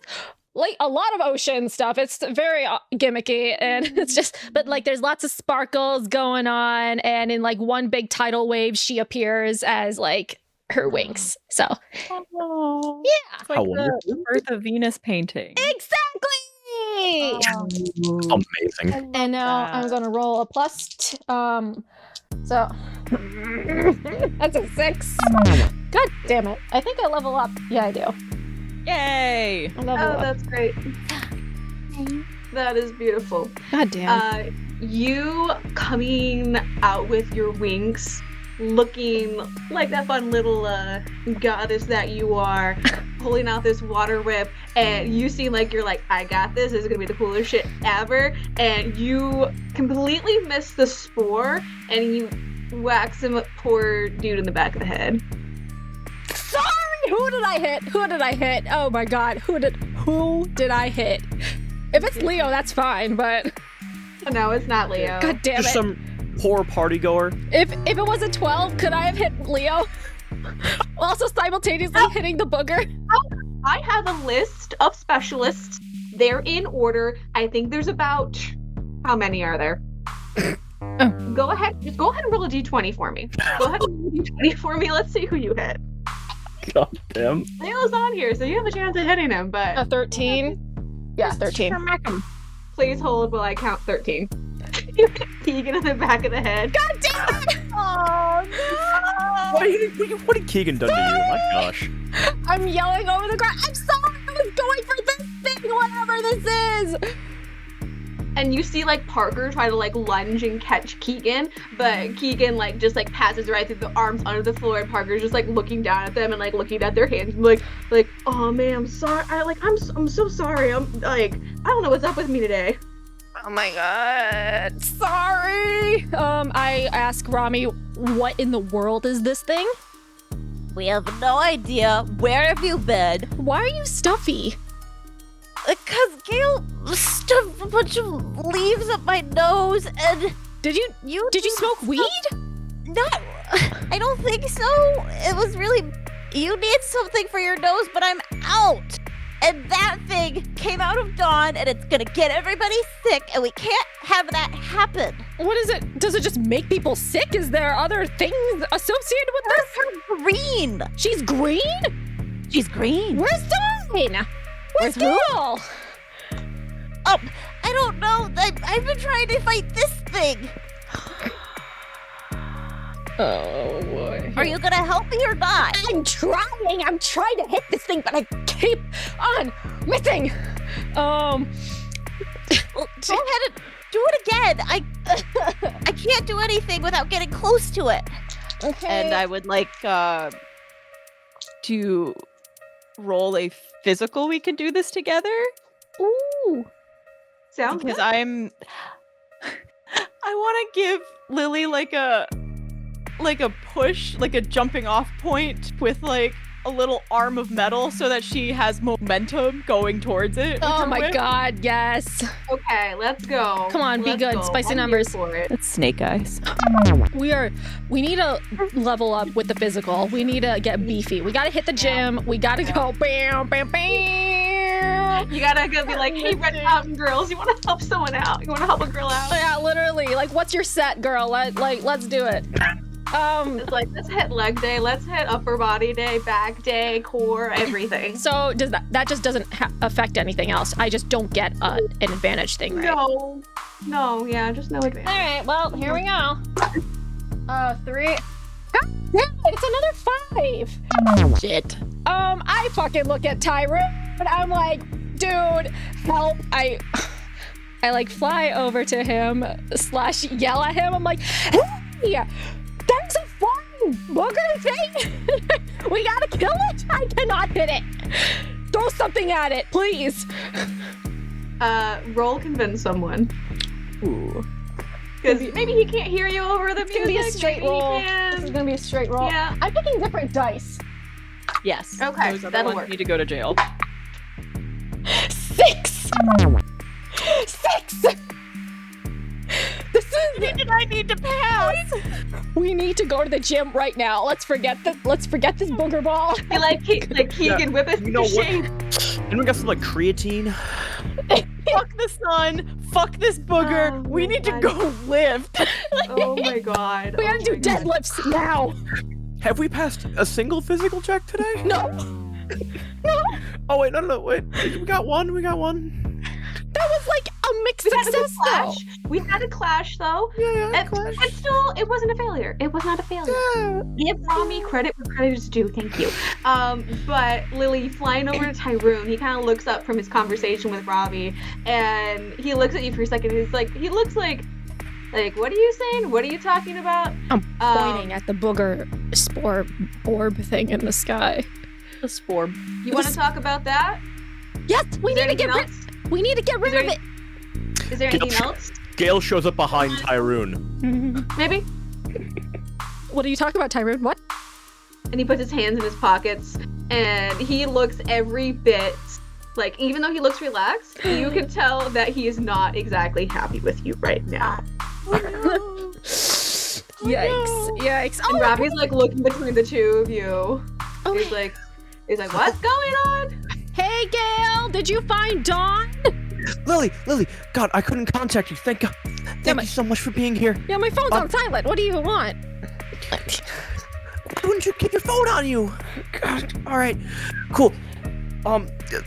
like a lot of ocean stuff. It's very gimmicky, and it's just, but like there's lots of sparkles going on, and in like one big tidal wave she appears as like her Winx. So yeah, It's like the Birth of Venus painting. exactly. Amazing. And now I'm gonna roll a so that's a 6. God damn it, I think I level up. Yeah, I do. Yay! I level up. That's great. That is beautiful. God damn. You coming out with your Winx, looking like that fun little goddess that you are, pulling out this water whip, and you seem like you're like, I got this. This is gonna be the coolest shit ever. And you completely miss the spore, and you whack some poor dude in the back of the head. Sorry, who did I hit? Oh my god, who did I hit? If it's Leo, that's fine, but No, it's not Leo. God damn it. Just some poor party goer. If it was a 12, could I have hit Leo? Also simultaneously hitting the booger? I have a list of specialists. They're in order. I think there's about... How many are there? Go ahead and roll a d20 for me. Go ahead and roll a d20 for me. Let's see who you hit. God damn. Leo's on here, so you have a chance of hitting him, but... A 13? Yeah, 13. Please hold while I count 13. You hit Keegan in the back of the head. God damn it! Oh no! What did Keegan done to you? My gosh. I'm yelling over the ground. I'm sorry, I was going for this thing, whatever this is! and you see like Parker try to like lunge and catch Keegan, but Keegan like just like passes right through the arms under the floor, and Parker's just like looking down at them and like looking at their hands, like oh man, I'm sorry. I'm so sorry. I'm like I don't know what's up with me today. Oh my god. Sorry. I ask Romi, what in the world is this thing? We have no idea. Where have you been? Why are you stuffy? Because Gayle stuffed a bunch of leaves up my nose, and Did you smoke weed? not. I don't think so. It was really. You need something for your nose, but I'm out. And that thing came out of Dawn, and it's gonna get everybody sick, and we can't have that happen. What is it? Does it just make people sick? Is there other things associated with this? Her green. She's green? She's green. Where's Dawn? Where's Where's who? Gayle? I don't know. I've been trying to fight this thing. Oh boy. Are you gonna help me or not? I'm trying. I'm trying to hit this thing, but I keep on missing. Well, go ahead and do it again. I can't do anything without getting close to it. Okay. And I would like to roll a physical. We can do this together Ooh. Sounds because good. I want to give Lily like a push, like a jumping off point with like a little arm of metal so that she has momentum going towards it. with Oh her my whip. god, yes. Okay, let's go. Come on, be Let's good. go. Spicy I'm here numbers. for it. That's Snake Eyes. We need to level up with the physical. We need to get beefy. We gotta hit the gym. We gotta go bam, bam, bam. You gotta go be like, hey, Red Mountain girls, you want to help someone out? You want to help a girl out? Yeah, literally. Like, what's your set, girl? Let's do it. It's like, let's hit leg day, let's hit upper body day, back day, core, everything. So does that just doesn't affect anything else? I just don't get an advantage thing, right? No, yeah, just no advantage. All right, well, here we go. 3. God damn it, it's another 5. Shit. I fucking look at Tyrone and I'm like, dude, help. I like fly over to him / yell at him. I'm like, hey, that's a flying booger thing. We gotta kill it. I cannot hit it. Throw something at it, please. Roll convince someone. Ooh. Because maybe he can't hear you over the It's music. gonna be a straight maybe roll. He can. This is gonna be a straight roll. Yeah. I'm picking different dice. Yes. Okay, Those other that'll ones work. need to go to jail. 6. 6. This is. I need to pass. We need to go to the gym right now. Let's forget this booger ball. Be like, Keegan, whip it You know into what? shape. And we got some like creatine. Fuck the sun. Fuck this booger. Oh we my need to God. go lift. Oh my god. We gotta oh do my God. deadlifts now. Have we passed a single physical check today? No, Oh wait, no, wait. We got one. that was like a mixed We had a success though. clash. We had a clash though. Yeah, And still, it wasn't a failure. It was not a failure. Give Romi credit where credit is due. Thank you. But Lily flying over to Tyrone, he kind of looks up from his conversation with Robbie, and he looks at you for a second. He's like, he looks like, what are you saying? What are you talking about? I'm pointing at the booger spore orb thing in the sky. The spore. You want to talk about that? Yes, we Is need there to get anything rid. else? We need to get rid there of it. Is there anything else? Gayle shows up behind Tyrone. Maybe? What are you talking about, Tyrone? What? And he puts his hands in his pockets, and he looks every bit like, even though he looks relaxed, you can tell that he is not exactly happy with you right now. Yikes! Yikes! And Oh, Robbie's like looking between the two of you. oh, He's like, what's going on? hey, Gayle, did you find Dawn? Lily, God, I couldn't contact you. Thank God. Thank you so much for being here. Yeah, my phone's on silent. What do you want? Why wouldn't you keep your phone on you? God. All right, cool.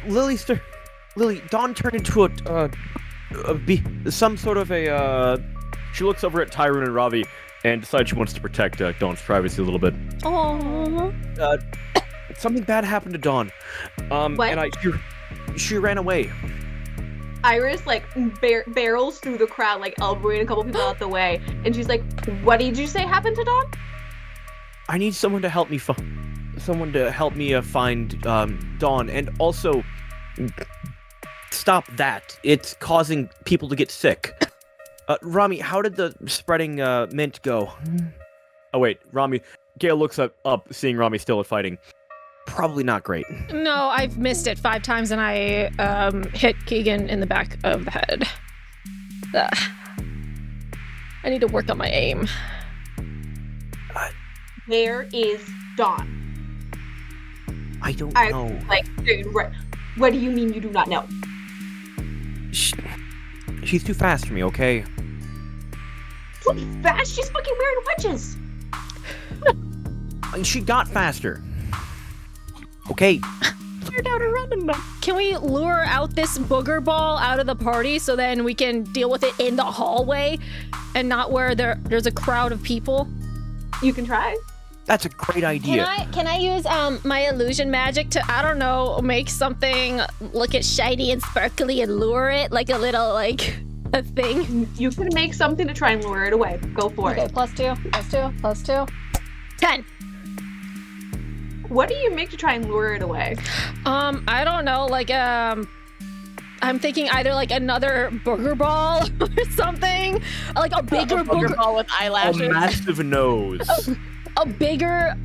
Lily, Dawn turned into some sort of a. She looks over at Tyrone and Ravi and decides she wants to protect Dawn's privacy a little bit. Oh. Something bad happened to Dawn. What? And she ran away. Iris like barrels through the crowd, like elbowing a couple people out the way, and she's like, "What did you say happened to Dawn?" I need someone to help me find Dawn, and also stop that. It's causing people to get sick. Romi, how did the spreading mint go? Oh wait, Romi. Gayle looks up, seeing Romi still fighting. Probably not great. No, I've missed it 5 times and I hit Keegan in the back of the head. Ugh. I need to work on my aim. Where is Dawn? I don't know. What do you mean you do not know? She's too fast for me, okay? Too fast? She's fucking wearing wedges. She got faster. Okay. Can we lure out this booger ball out of the party so then we can deal with it in the hallway and not where there's a crowd of people? You can try. That's a great idea. Can I use my illusion magic to, I don't know, make something look at shiny and sparkly and lure it like a little like a thing? You can make something to try and lure it away. Go for it. +2, +2. 10. What do you make to try and lure it away? I don't know, like I'm thinking either like another booger ball or something, like a bigger booger ball with eyelashes. A massive nose. A bigger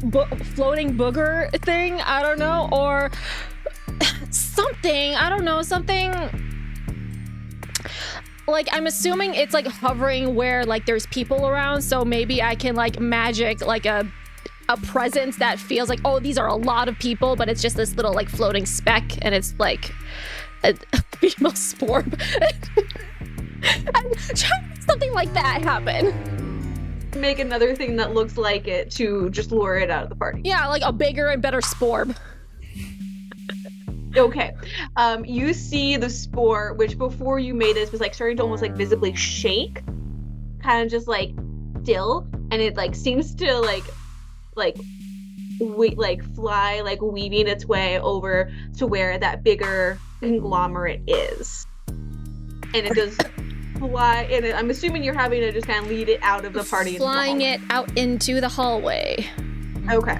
floating booger thing, I don't know, or something, I don't know, something like, I'm assuming it's like hovering where like there's people around, so maybe I can like magic like a presence that feels like, oh, these are a lot of people, but it's just this little like floating speck, and it's like a female sporb. I'm trying to make something like that happen. Make another thing that looks like it to just lure it out of the party. Yeah, like a bigger and better sporb. Okay. You see the spore, which before you made this was like starting to almost like visibly shake, kind of just like still, and it like seems to fly, like weaving its way over to where that bigger conglomerate is, and it does fly. And I'm assuming you're having to just kind of lead it out of the party, flying it out into the hallway. Okay.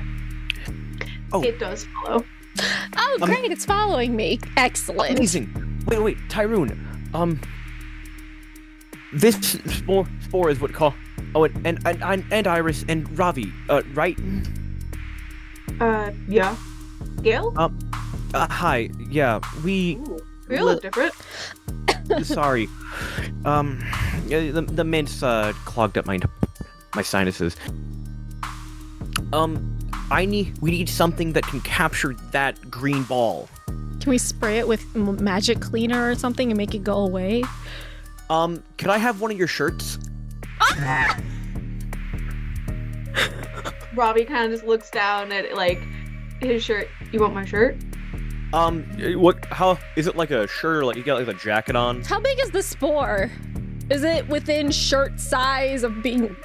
Oh, it does follow. Oh, great! It's following me. Excellent. Amazing. Wait, Tyrone. This spore is what call. Oh, and Iris and Ravi. Right? Yeah. Gayle? Hi. Yeah, we. Ooh, we look different. Sorry. The mint's clogged up my sinuses. We need something that can capture that green ball. Can we spray it with magic cleaner or something and make it go away? Could I have one of your shirts? Robbie kind of just looks down at like his shirt. You want my shirt? What? How is it like a shirt or like you got like a jacket on? How big is the spore? Is it within shirt size of being?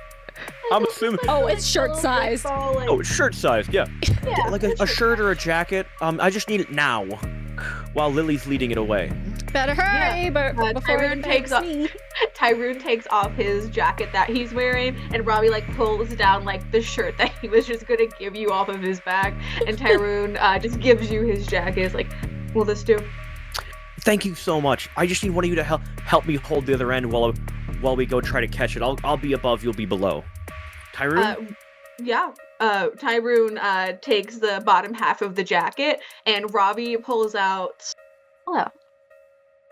I'm assuming. Oh, it's shirt size. Oh, it's shirt size. Yeah. Yeah, like a shirt or a jacket. I just need it now, while Lily's leading it away. Better hurry, but before Tyrone takes off his jacket that he's wearing, and Robbie like pulls down like the shirt that he was just gonna give you off of his back, and Tyrone just gives you his jacket. It's like, will this do? Thank you so much. I just need one of you to help me hold the other end while we go try to catch it. I'll be above, you'll be below. Tyrone? Yeah. Tyrone takes the bottom half of the jacket, and Robbie pulls out. Hello.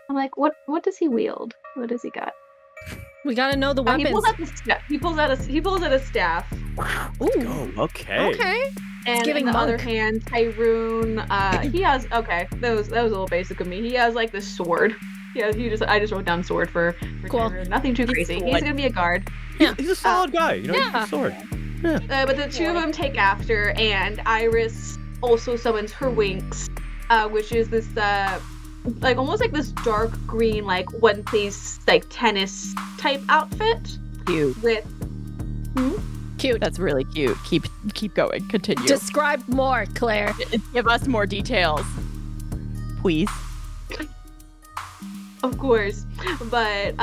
I'm like, what does he wield? What does he got? We gotta know the weapons. He pulls out a staff. Let's go. Okay. And giving on the monk. other hand, Tyrone, he has, okay, that was a little basic of me. He has like this sword. Yeah, I just wrote down sword for Cool. Tyrone. Nothing too crazy. He's gonna be a guard. He's a solid guy. You know, he's a sword. Yeah. But the two of them take after, and Iris also summons her Winx, which is this like almost like this dark green, like one piece like tennis type outfit. Cute. With Cute. That's really cute. Keep going. Continue. Describe more, Claire. Give us more details, please. Of course. But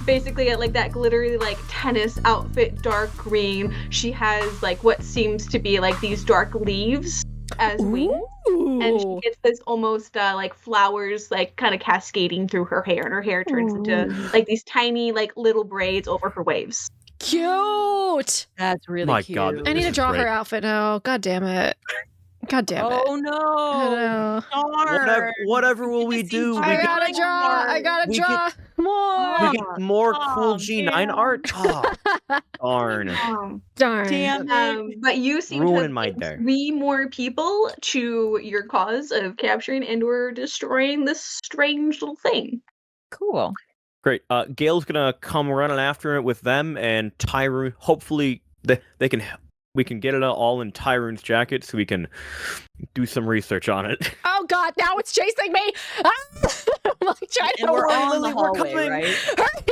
basically like that glittery like tennis outfit, dark green. She has like what seems to be like these dark leaves as wings. And she gets this almost like flowers like kind of cascading through her hair, and her hair turns into like these tiny like little braids over her waves. Cute. That's really My cute. God, I need This to is draw great. her outfit now. God damn it. God damn it. Oh no! Whatever will we do? We I get, gotta draw. I gotta we draw more. we get more cool G9 art. Oh, darn. Darn. Damn it! But you seem Ruining to my have day. 3 more people to your cause of capturing and/or destroying this strange little thing. Cool. Great. Gale's gonna come running after it with them, and Tyrone. Hopefully, we can get it all in Tyrone's jacket, so we can do some research on it. Oh god, now it's chasing me! Ah! I'm like trying to And we're worry, on Lily, the we're hallway, coming. right? hurry up!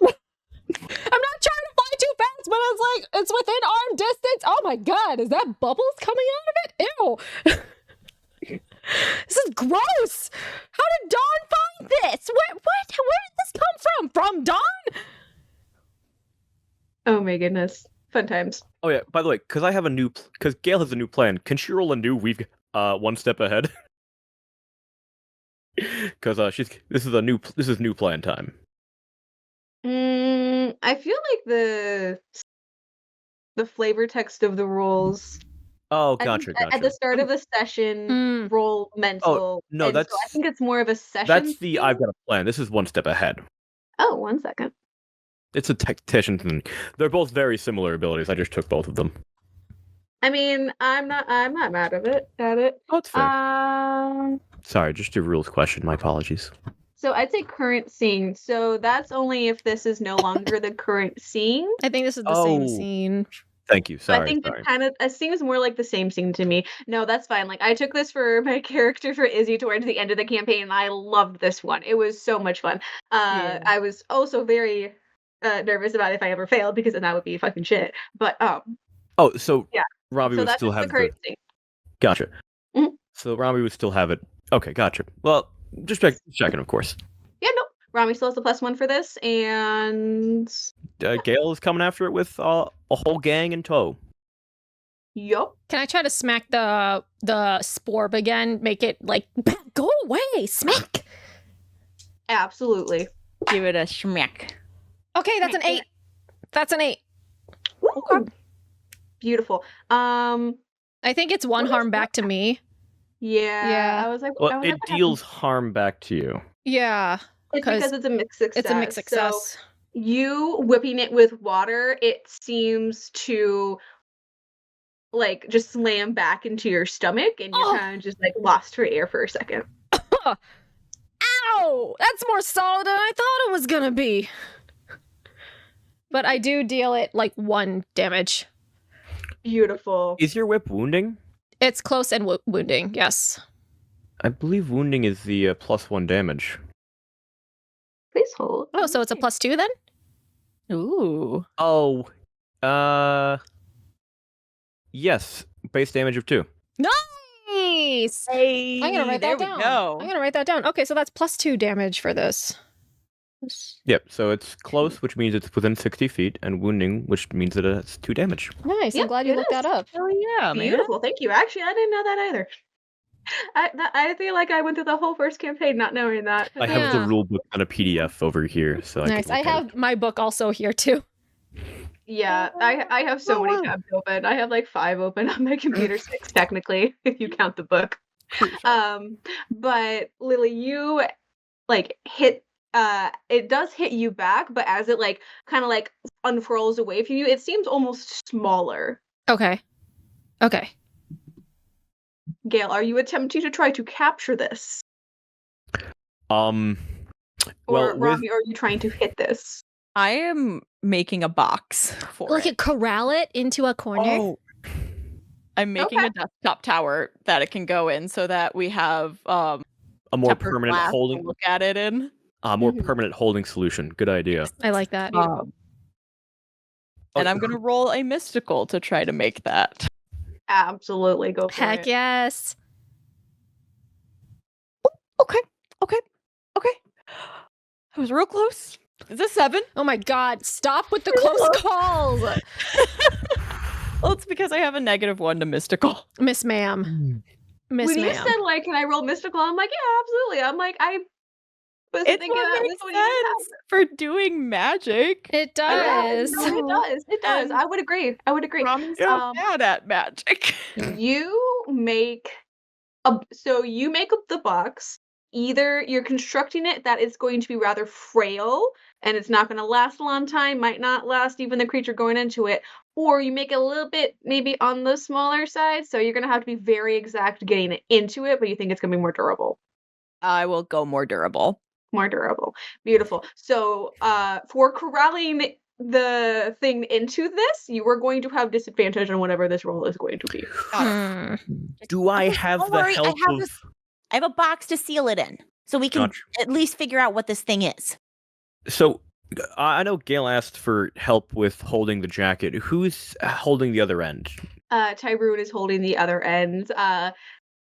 I'm not trying to fly too fast, but it's like it's within arm distance. Oh my god, is that bubbles coming out of it? Ew. This is gross. How did Dawn find this? Where did this come from? From Dawn? Oh my goodness. Fun times. Oh yeah. By the way, because Gale has a new plan. Can she roll a new week? One step ahead. Because this is new plan time. I feel like the flavor text of the rules. Oh, I gotcha, think gotcha. at the start of the session, roll mental. no, and so I think it's more of a session. That's thing. I've got a plan. This is one step ahead. Oh, 1 second. It's a tactician thing. They're both very similar abilities. I just took both of them. I mean, I'm not mad at it. Oh, it's fair. Sorry, just a rules question. My apologies. So I'd say current scene. So that's only if this is no longer the current scene. I think this is the same scene. Thank you. So Sorry. I think it seems more like the same scene to me. No, that's fine. Like I took this for my character for Izzy towards the end of the campaign, and I loved this one. It was so much fun. I was also very nervous about if I ever failed, because then that would be fucking shit. But Oh, so yeah. Robbie So would that's still the have current scene. Gotcha. Mhm. So Robbie would still have it. Okay, gotcha. Well, just checking, of course. Yeah, no. Rami still has the +1 for this, and Gale is coming after it with a whole gang in tow. yup. Can I try to smack the sporb again? Make it like go away, smack. Absolutely. Give it a schmack. Okay, that's an 8. That's an 8. Woo! Beautiful. I think it's 1 harm back to me. Yeah. I was like, Well, it deals harm back to you. Yeah, it's because it's a mixed success. it's a mixed success. So you whipping it with water, it seems to like just slam back into your stomach, and you're kind of just like lost for air for a second. Ow! That's more solid than I thought it was gonna be. But I do deal it like 1 damage. Beautiful. Is your whip wounding? It's close and wounding, yes. I believe wounding is the +1 damage. Please hold. Oh, so it's a +2 then? Ooh. Oh, yes, base damage of 2. Nice! Hey, I'm gonna write that down. Go. I'm gonna write that down. Okay, so that's +2 damage for this. Yep, so it's close, which means it's within 60 feet, and wounding, which means that it's 2 damage. Nice, I'm Yep, glad you it looked is. that up. Oh yeah, man. Beautiful. Thank you. Actually, I didn't know that either. I feel like I went through the whole first campaign not knowing that. I have the Yeah. rule book on a PDF over here, so I Nice. can I look at have my book also here too. Yeah, I have so many tabs open. I have like 5 open on my computer, 6 technically, if you count the book. But Lily, you like hit it does hit you back, but as it like kind of like unfurls away from you, it seems almost smaller. Okay. Okay. Gayle, are you attempting to try to capture this? Well, Or Romi, are you trying to hit this? I am making a box for Like it. corral it into a corner. Oh, I'm making Okay. a desktop tower that it can go in, so that we have a more tempered permanent glass to holding, look at it in. more Mhm. permanent holding solution. Good idea. I like that. And I'm gonna roll a mystical to try to make that. Absolutely, go for Heck it. yes. Okay. I was real close. Is this 7? Oh my god, stop with the close calls! Well, it's because I have a -1 to mystical. Miss Ma'am. Miss When you Ma'am. said, like, can I roll mystical? I'm like, yeah, absolutely. I'm like, I was It's thinking what that makes this would even happen. sense for doing magic. It Yeah, does. no, it does. It does. And I would agree. I would agree. Romi's Yeah. so bad at magic. You make so you make up the box. Either you're constructing it that it's going to be rather frail and it's not going to last a long time, might not last even the creature going into it, or you make it a little bit maybe on the smaller side, so you're going to have to be very exact getting it into it, but you think it's going to be more durable. I will go more durable. More durable. Beautiful. So, for corralling the thing into this, you are going to have disadvantage on whatever this roll is going to be. Hmm. Do I have Don't the worry, help of... I have a box to seal it in, so we can Gotcha. at least figure out what this thing is. So, I know Gayle asked for help with holding the jacket. Who's holding the other end? Tyrone is holding the other end.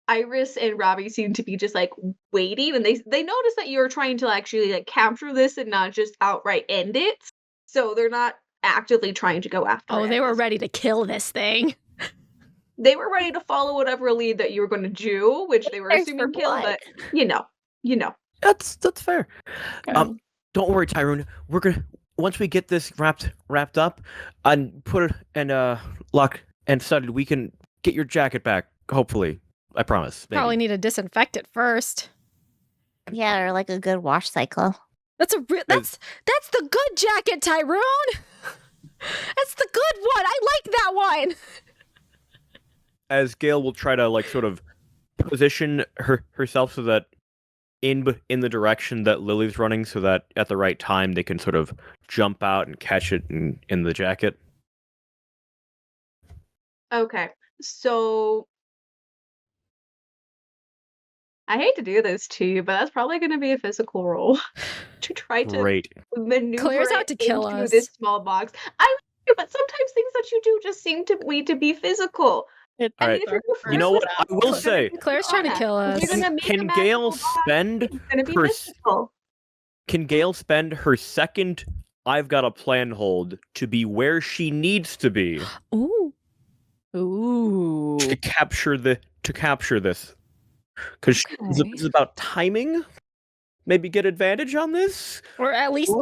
Iris and Robbie seem to be just like waiting, and they notice that you're trying to actually like capture this and not just outright end it. So they're not actively trying to go after it. Oh, they were ready to kill this thing. They were ready to follow whatever lead that you were going to do, which they were Thanks assuming for kill, blood. but you know. That's fair. Don't worry, Tyrone. We're gonna once we get this wrapped up and put it and locked and studded, we can get your jacket back. Hopefully, I promise. Maybe. Probably need to disinfect it first. Yeah, or like a good wash cycle. That's the good jacket, Tyrone. That's the good one. I like that one. As Gayle will try to like sort of position herself so that in the direction that Lily's running, so that at the right time they can sort of jump out and catch it in the jacket. Okay, so I hate to do this to you, but that's probably going to be a physical roll to try to Great. maneuver Claire's out it to kill into us. this small box. But sometimes things that you do just seem to me to be physical. All I mean, right. if you're the You know what? first I will say, Claire's trying to kill If us. you're gonna make a can magical Gayle box, spend it's gonna be her physical. can Gayle spend her second I've got a plan hold to be where she needs to be Ooh. Ooh. to capture this? Because this is about timing. Maybe get advantage on this. Or at least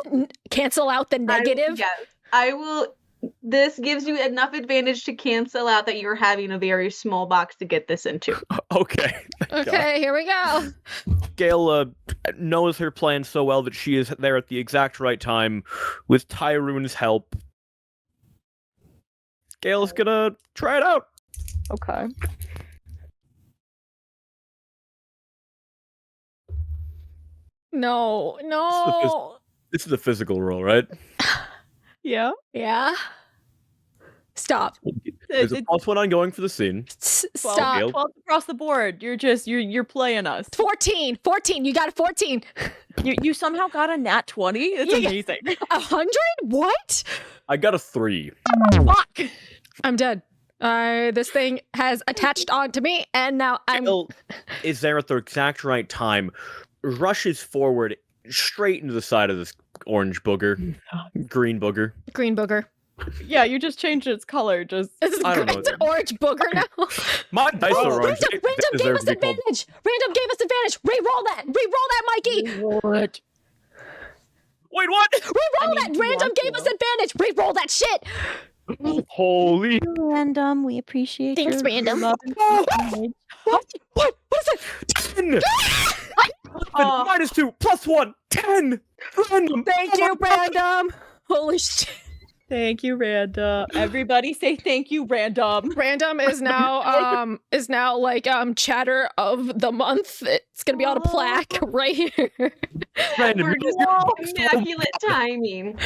cancel out the negative. Yes, I will. This gives you enough advantage to cancel out that you're having a very small box to get this into. Okay. Thank God. Okay, here we go. Gayle knows her plan so well that she is there at the exact right time with Tyrone's help. Gayle's gonna try it out. Okay. No. This is a physical roll, right? Yeah. Yeah. Stop. There's a +1 ongoing for the scene. Stop. Gayle. 12 across the board. You're playing us. 14. You got a 14. You somehow got a nat 20. It's Yeah. amazing. 100? What? I got a 3. Fuck. I'm dead. This thing has attached onto me, and now I'm. Gayle is there at the exact right time, rushes forward straight into the side of this orange booger, green booger. Green booger. Yeah, you just changed its color. Just I don't know. It's an orange booger now. My dice are orange. Random They gave deserve us to be called- advantage. Random gave us advantage. Re-roll that. Re-roll that, Mikey. what? Wait, what? Re-roll that. you Random want gave us advantage. Re-roll that shit. Holy. Random, we appreciate Thanks, your Random. love and patronage. What is it? 10! -2, +1, 10! Random! Thank you, Random. Holy shit. Thank you, Random. Everybody say thank you, Random. Random is now like chatter of the month. It's gonna be on a plaque right here. Random, We're you're- just immaculate timing.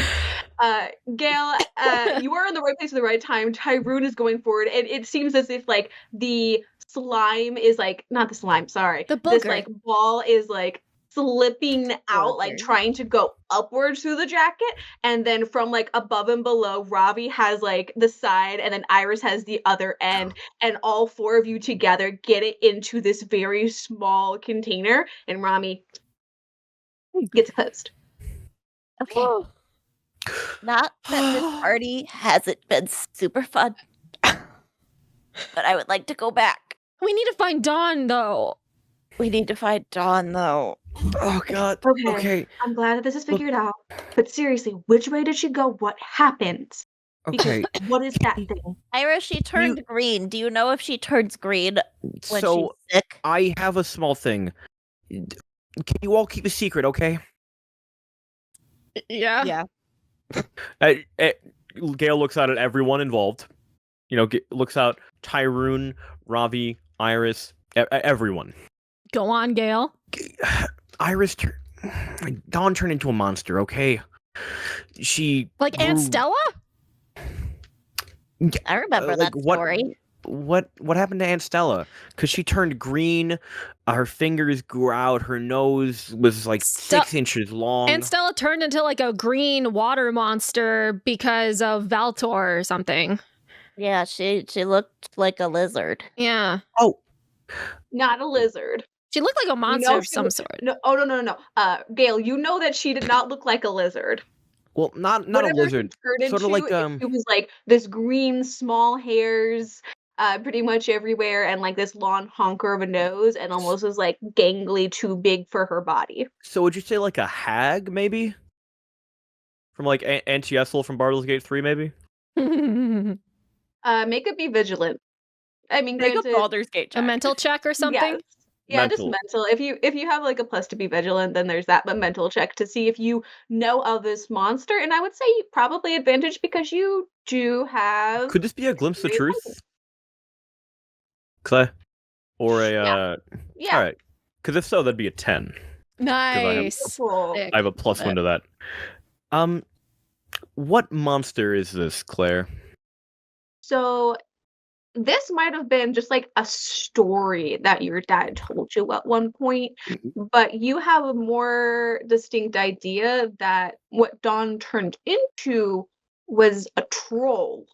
Gayle, you are in the right place at the right time. Tyrone is going forward, and it seems as if like the slime is like not the slime, sorry. The This booger. like ball is like slipping out, like Booger. trying to go upwards through the jacket, and then from like above and below, Robbie has like the side, and then Iris has the other end, and all four of you together get it into this very small container, and Romy gets closed. Okay. Not that this party hasn't been super fun, but I would like to go back. We need to find Dawn, though. We need to find Dawn, though. Oh God. Okay. Okay. I'm glad that this is figured out. But seriously, which way did she go? What happened? Okay. Because what is that thing? Ira, she turned green. Do you know if she turns green when So she's sick? I have a small thing. Can you all keep a secret, okay? Yeah. Gayle looks out at everyone involved. You know, looks out Tyrone, Ravi, Iris, everyone. Go on, Gayle. Iris, Dawn turned into a monster. Okay, she Like Aunt Stella? I remember that story. What happened to Aunt Stella? Because she turned green, her fingers grew out, her nose was like 6 inches long. Aunt Stella turned into like a green water monster because of Valtor or something. Yeah, she looked like a lizard. Yeah. Oh. Not a lizard. She looked like a monster of some sort. No, no. Gayle, you know that she did not look like a lizard. Well, not Whatever a lizard. Sort of like it was like this green, small hairs, pretty much everywhere, and like this long honker of a nose, and almost was like gangly, too big for her body. So would you say like a hag, maybe? From like Auntie Ethel from Baldur's Gate 3, maybe? Make it be vigilant. I mean, make a Baldur's Gate check. A mental check or something? Yes. Yeah, just mental. If you have like a plus to be vigilant, then there's that, but mental check to see if you know of this monster. And I would say probably advantage because you do have. Could this be a glimpse of truth? Clay? Or a yeah. All right. Because if so, that'd be a 10. Nice. I have a plus 1 to that. What monster is this, Claire? So this might have been just like a story that your dad told you at one point, but you have a more distinct idea that what Dawn turned into was a troll.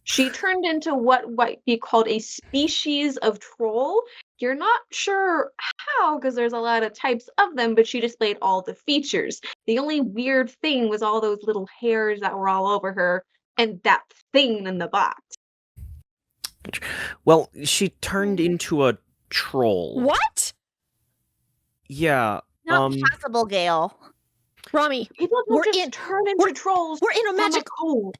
She turned into what might be called a species of troll. You're not sure how, because there's a lot of types of them, but she displayed all the features. The only weird thing was all those little hairs that were all over her and that thing in the box. Well, she turned into a troll. What? Yeah. Not possible, Gayle. Romi, people don't turn into trolls. We're in a magical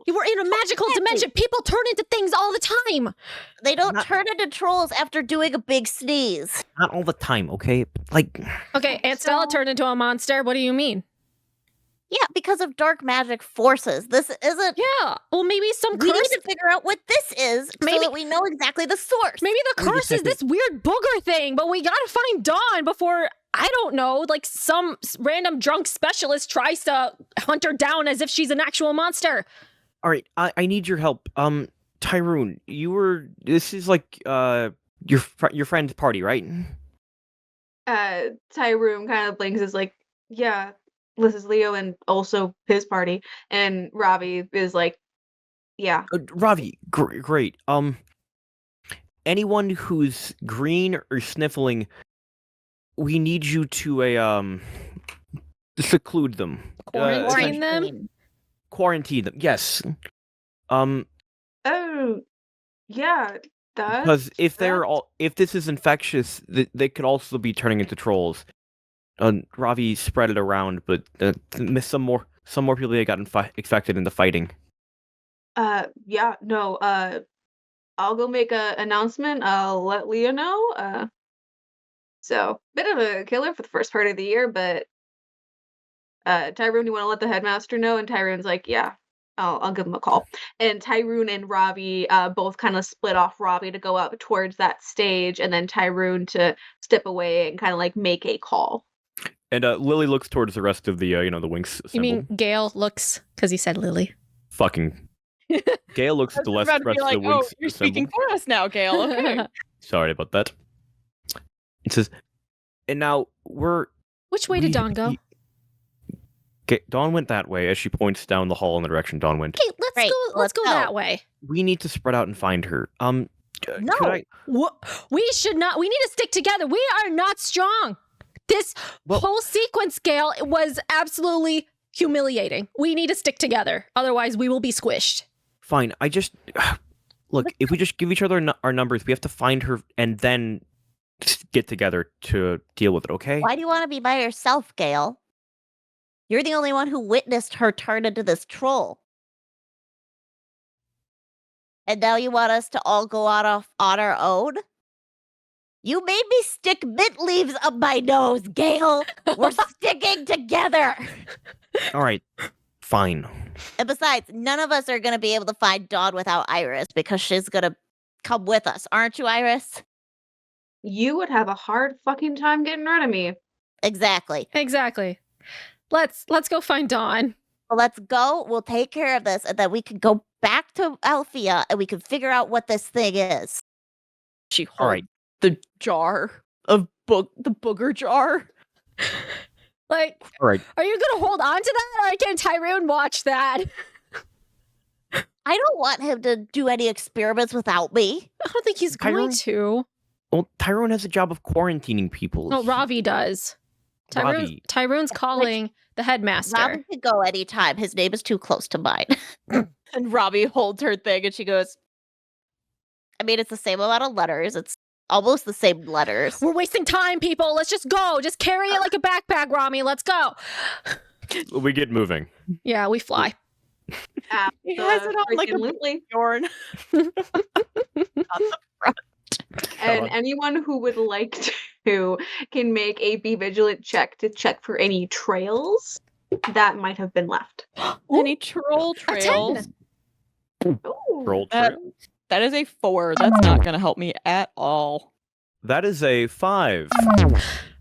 dimension. People turn into things all the time. They don't turn into trolls after doing a big sneeze. Not all the time, okay? Like. Okay, Aunt Stella turned into a monster. What do you mean? Yeah, because of dark magic forces. This isn't. Yeah. Well, maybe some curse. We need to figure out what this is so that we know exactly the source. Maybe the curse is this weird booger thing, but we gotta find Dawn before, I don't know, like some random drunk specialist tries to hunt her down as if she's an actual monster. All right, I need your help. Tyrone, this is like your friend's party, right? Tyrone kind of blinks, is like, yeah, this is Leo and also his party. And Ravi is like, yeah. Ravi, great. Anyone who's green or sniffling, we need you to seclude them. Quarantine them? Quarantine them, yes. Oh, yeah. Because if this is infectious, they could also be turning into trolls. Ravi spread it around, but some more people got infected in the fighting. Yeah, no. I'll go make a announcement. I'll let Leah know. So bit of a killer for the first part of the year, but Tyrone, you want to let the headmaster know? And Tyrone's like, yeah, I'll give him a call. And Tyrone and Ravi both kind of split off. Ravi to go up towards that stage, and then Tyrone to step away and kind of like make a call. And Lily looks towards the rest of the the Winx symbol. You mean Gayle looks, because he said Lily. Fucking. Gayle looks at the rest of the Winx symbol. You're speaking for us now, Gayle. Okay. Sorry about that. It says, and now Which way did Dawn go? Dawn went that way as she points down the hall in the direction Dawn went. Okay, let's go that way. We need to spread out and find her. No. We should not. We need to stick together. We are not strong. This whole sequence, Gayle, was absolutely humiliating. We need to stick together. Otherwise, we will be squished. Fine. I just look. If we just give each other our numbers, we have to find her and then get together to deal with it. Okay? Why do you want to be by yourself, Gayle? You're the only one who witnessed her turn into this troll. And now you want us to all go out on our own? You made me stick mint leaves up my nose, Gayle. We're sticking together. All right. Fine. And besides, none of us are going to be able to find Dawn without Iris because she's going to come with us. Aren't you, Iris? You would have a hard fucking time getting rid of me. Exactly. Let's go find Dawn. Well, let's go. We'll take care of this, and then we can go back to Alfea, and we can figure out what this thing is. She holds All right. the jar of the booger jar. Like, All right. are you going to hold on to that, or can Tyrone watch that? I don't want him to do any experiments without me. I don't think he's going Tyrone? to. Well, Tyrone has a job of quarantining people. No, Ravi does. Ravi. Tyrone's calling the headmaster. Rob can go anytime. His name is too close to mine. And Robbie holds her thing and she goes, I mean, it's the same amount of letters. It's almost the same letters. We're wasting time, people. Let's just go. Just carry it like a backpack, Romi. Let's go. We get moving. Yeah, we fly. he has it on like a Absolutely. yarn. And anyone who would like to can make a Be Vigilant check to check for any trails that might have been left. Any troll trails? Ooh. Roll That- That is a 4. That's not going to help me at all. That is a 5.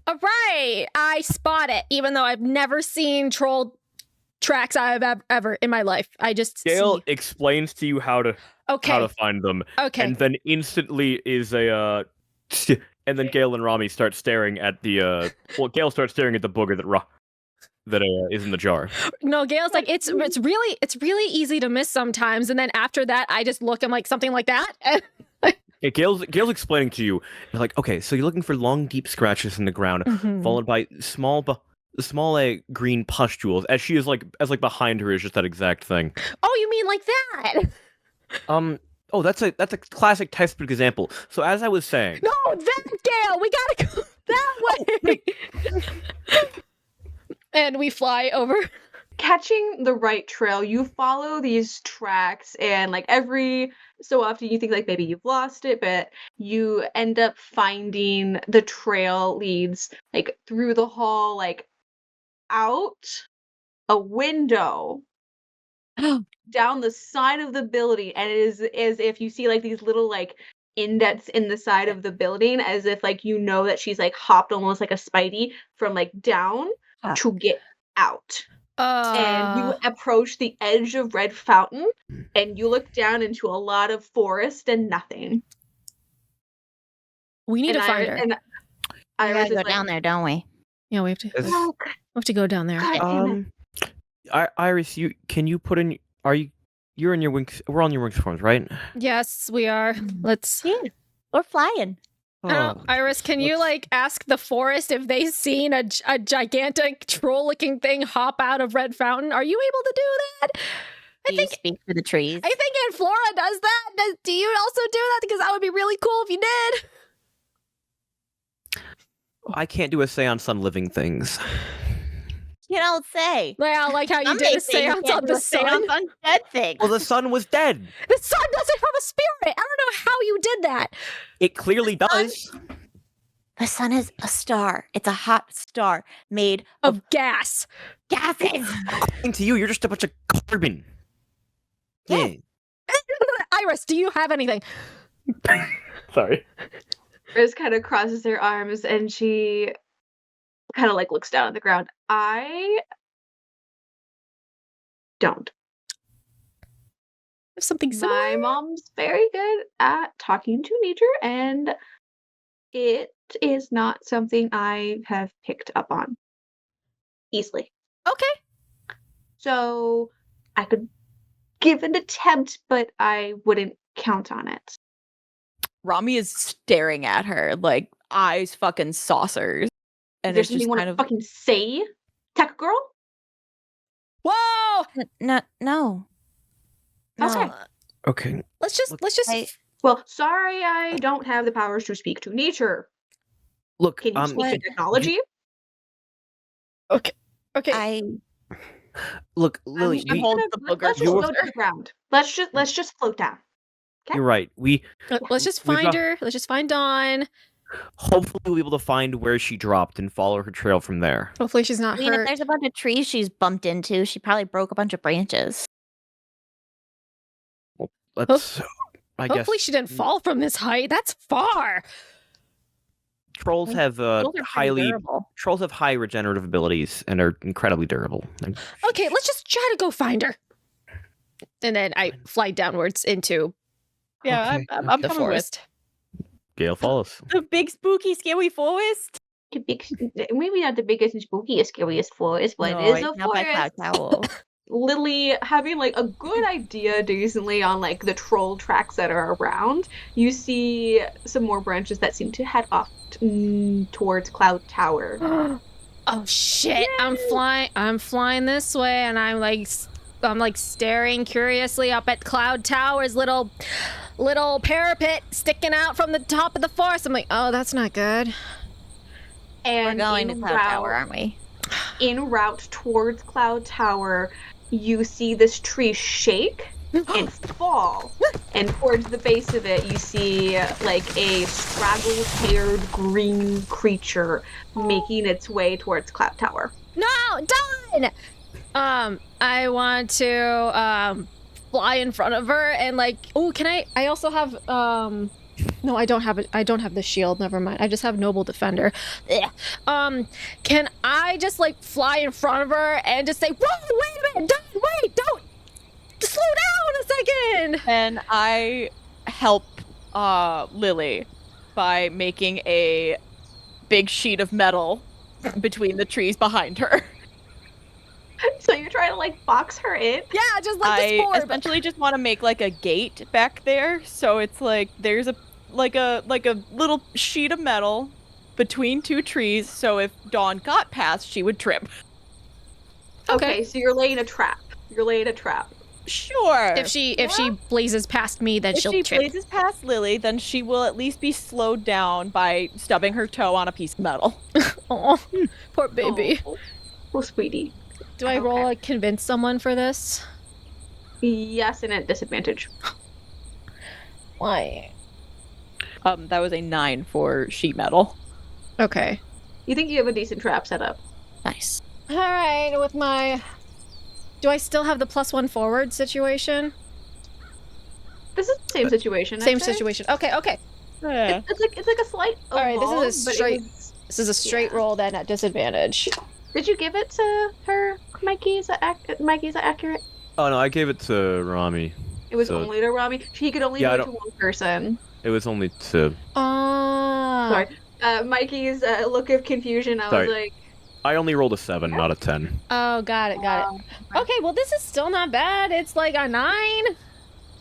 All right. I spot it, even though I've never seen troll tracks I've ever in my life. I just Gayle see. explains to you how to Okay. find them, Okay. and then instantly is a and then Gayle and Romi start staring at the Gayle starts staring at the booger that is in the jar. No, Gayle's like, it's really easy to miss sometimes. And then after that, I just look and like something like that. Yeah, Gayle's explaining to you, like, okay, so you're looking for long, deep scratches in the ground, followed by small green pustules. As she is as behind her is just that exact thing. Oh, you mean like that? Oh, that's a classic textbook example. So as I was saying, No, that Gayle, we gotta go that way. And we fly over. Catching the right trail, you follow these tracks, and like every so often you think like maybe you've lost it, but you end up finding the trail leads like through the hall, like out a window down the side of the building, and it is as if you see like these little like indents in the side of the building, as if like you know that she's like hopped almost like a Spidey from like down to get out. And you approach the edge of Red Fountain, and you look down into a lot of forest and nothing. We need to find her. And We Iris gotta is go like, down there, don't we? Yeah, we have to. "Oh, We have to go down there. God damn it." Iris, can you put in? You're in your Winx? We're on your Winx forms, right? Yes, we are. Let's. Yeah, we're flying. Iris, can you like ask the forest if they've seen a gigantic troll-looking thing hop out of Red Fountain? Are you able to do that? Do you speak for the trees? I think Aunt Flora does that. Do you also do that? Because that would be really cool if you did. I can't do a seance on living things. You don't say. Well, like how you Some did may a say you seance can't on do the a seance sun. on dead things. Well, the sun was dead. The sun doesn't have a spirit. I don't know how you did that. It clearly does. The sun is a star. It's a hot star made Of gas. gases. According to you, you're just a bunch of carbon. Yeah. Iris, do you have anything? Sorry. Iris kind of crosses her arms, and she kind of like looks down at the ground. I don't. Have something similar? My mom's very good at talking to nature, and it is not something I have picked up on easily. Okay. So I could give an attempt, but I wouldn't count on it. Romi is staring at her like eyes fucking saucers. And there it's something just you want kind to of fucking say, tech girl? Whoa! No. Okay. Okay. Let's just I- Well, sorry, I don't have the powers to speak to nature. Look, Can you speak to what- technology? okay. I look, I'm Lily, I'm holds gonna- the let's booger just float closer. to the ground. Let's just float down. you're right. Let's just We've find got- her. Let's just find Dawn. Hopefully we'll be able to find where she dropped and follow her trail from there. Hopefully she's not mean, if hurt. there's a bunch of trees she's bumped into, she probably broke a bunch of branches. Let's. I guess Hopefully she didn't fall from this height. That's far. trolls have Those are pretty durable. trolls have high regenerative abilities and are incredibly durable. Okay, let's just try to go find her. And then I fly downwards into Yeah, Okay. I'm the coming with. forest. Gale follows. The big spooky scary forest. The big, maybe not the biggest and spookiest, scariest forest, but No, it is it's a not by forest. Cloud Tower. Lily having like a good idea decently on like the troll tracks that are around, you see some more branches that seem to head off towards Cloud Tower. Oh shit! I'm flying this way, and I'm like staring curiously up at Cloud Tower's little parapet sticking out from the top of the forest. I'm like, oh, that's not good. And We're going to en Cloud route- Tower, aren't we? En route towards Cloud Tower, you see this tree shake and fall. And towards the base of it, you see like a straggle-haired green creature making its way towards Cloud Tower. No, Dawn! I want to fly in front of her and like, oh, can I also have no, I don't have it. I don't have the shield. Never mind. I just have noble defender. Ugh. Can I just like fly in front of her and just say, "Whoa, wait a minute, don't slow down a second." And I help Lily by making a big sheet of metal between the trees behind her. So you're trying to like box her in? Yeah, just like the I sport. essentially just want to make like a gate back there, so it's like there's a little sheet of metal between two trees, so if Dawn got past, she would trip. Okay, so you're laying a trap. Sure. If she blazes past me, then If she'll she trip. blazes past Lily, then she will at least be slowed down by stubbing her toe on a piece of metal. Oh, poor baby. Oh, sweetie. Do I roll Okay. a convince someone for this? Yes, and at disadvantage. Why? That was a 9 for sheet metal. Okay. You think you have a decent trap set up? Nice. All right, with my... Do I still have the +1 forward situation? This is the same situation. I'd Same say. situation. Okay. Yeah. It's like a slight. All right, this is a evolve, but it straight- was- This is a straight Yeah. roll then at disadvantage. Did you give it to her, Mikey? Is that accurate? Oh no, I gave it to Romi. It was So- only to Romi. He could only Yeah, I do it to one person. It was only to. Ah. Sorry. Mikey's look of confusion. I Sorry. was like, I only rolled a 7, not a 10. Oh, got it. Okay, well, this is still not bad. It's like a 9.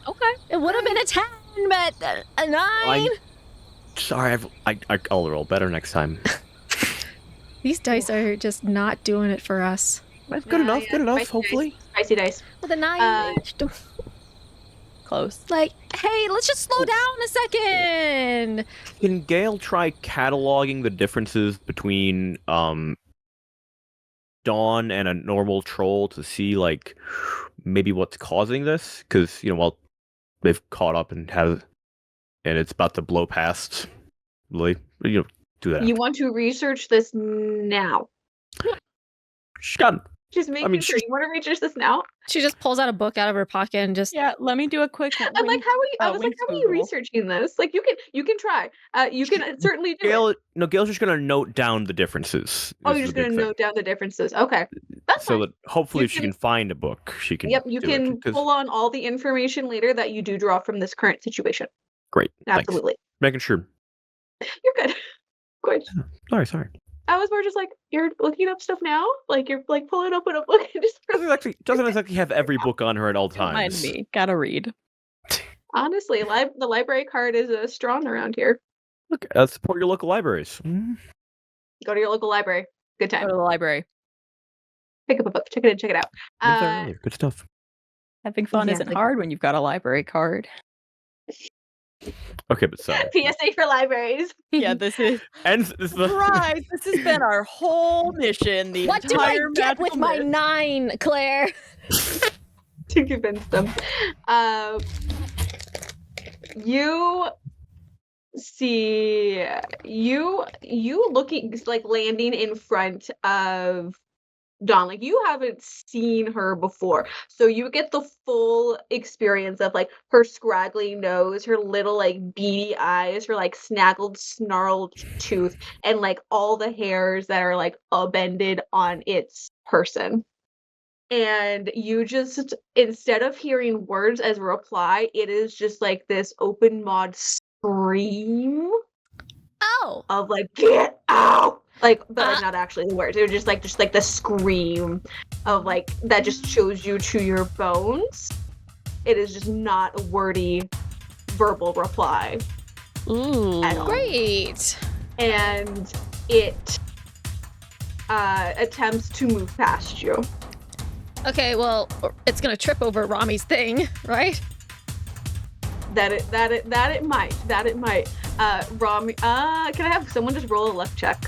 Okay. It would have been a 10, but a 9. Sorry, I'll roll better next time. These dice are just not doing it for us. That's good enough. Good enough. spicy Hopefully. Spicy dice. Well, the 9. Close. like, hey, let's just slow down a second. Can Gayle try cataloging the differences between Dawn and a normal troll to see like maybe what's causing this? Because while they've caught up and it's about to blow past Lily, do that. You want to research this now? She's got. Just making sure. she's- You want to research this now? She just pulls out a book out of her pocket and just... Yeah, let me do a quick. I'm like, how are you? I was like, Winx how are you Google. researching this? Like, you can try. You can certainly do it. Gayle, no, Gayle's just gonna note down the differences. Oh, is you're just the big gonna thing. note down the differences. Okay, that's So fine. that hopefully You if she can- can find a book, she can. Yep, you do it, can 'cause- pull on all the information later that you do draw from this current situation. Great. Thanks. Absolutely, Making sure. you're good. Good. Sorry. I was more just like, you're looking up stuff now. Like you're like pulling open a book and just. Doesn't exactly have every book on her at all Don't mind times. me. Gotta read. Honestly, the library card is strong around here. Look, support your local libraries. Go to your local library. Good Go time. to the library. Pick up a book. Check it in. Check it out. Went there earlier. Good stuff. Having fun isn't hard when you've got a library card. Okay, but so PSA for libraries. Yeah, this is and this is the right. This has been our whole mission. The What do I entire get with magical my myth. 9, Claire? To convince them. You see you looking like landing in front of Dawn. Like you haven't seen her before. So you get the full experience of like her scraggly nose, her little like beady eyes, her like snarled tooth, and like all the hairs that are like upended on its person. And you just, instead of hearing words as a reply, it is just like this open mod scream Oh. of like, get out! Like, but like, not actually the words. It was just like the scream of like, that just shows you to your bones. It is just not a wordy verbal reply. Ooh. At all. Great. And it attempts to move past you. Okay, well, it's gonna trip over Romi's thing, right? That it might. Romi, can I have someone just roll a luck check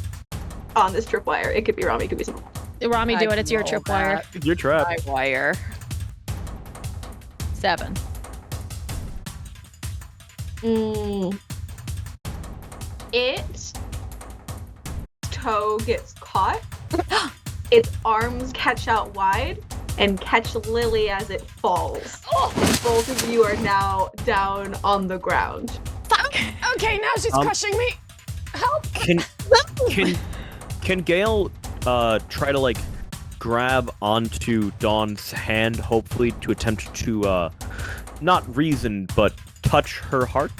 on this tripwire? It could be Romi, it could be someone else. Romi, do I it. It's your can roll tripwire. that. your trap. My wire. 7. Its toe gets caught. Its arms catch out wide and catch Lily as it falls. Both of you are now down on the ground. Okay, now she's crushing me. Help! Can Gayle try to like grab onto Dawn's hand, hopefully to attempt to not reason but touch her heart?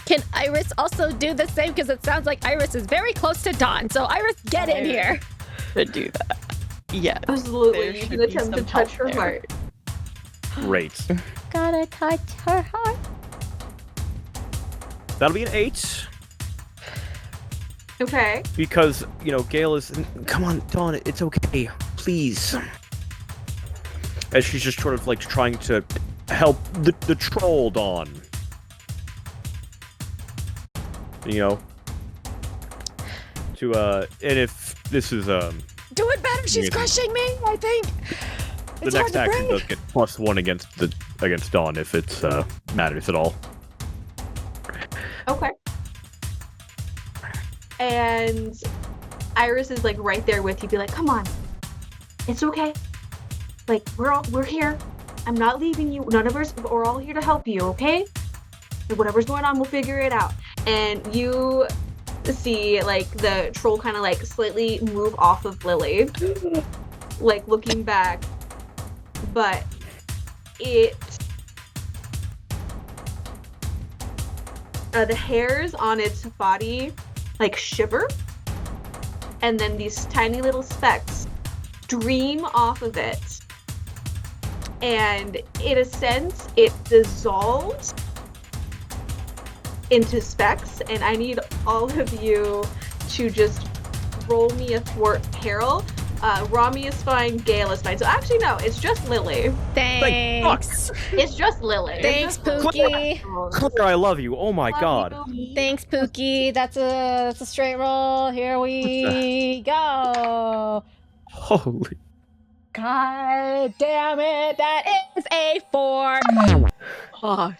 Can Iris also do the same? Because it sounds like Iris is very close to Dawn. So Iris, get in here. To do that. Yeah. Absolutely, There you should can be attempt to some touch help her there. heart. Great. Gotta touch her heart. That'll be an 8 Okay. because Gayle is. Come on, Dawn. It's okay. Please. As she's just sort of like trying to help the troll Dawn. And if this is Do it better. She's Yeah. crushing me, I think. the It's next hard to action breathe. does get +1 against Dawn if it's matters at all. Okay. And Iris is like right there with you. Be like, come on, it's okay. Like we're here. I'm not leaving you. None of us. We're all here to help you. Okay. And whatever's going on, we'll figure it out. And you see like the troll kind of like slightly move off of Lily, like looking back, but the hairs on its body like shiver, and then these tiny little specks stream off of it, and in a sense it dissolves into specks. And I need all of you to just roll me a thwart peril. Romi is fine, Gayle is fine. So actually no, it's just Lily. Thanks. It's just Lily. Thanks, Pookie. Claire, I love you. Oh my god. Thanks, Pookie. That's a straight roll. Here we go. Holy. God damn it. That is a 4. Fuck.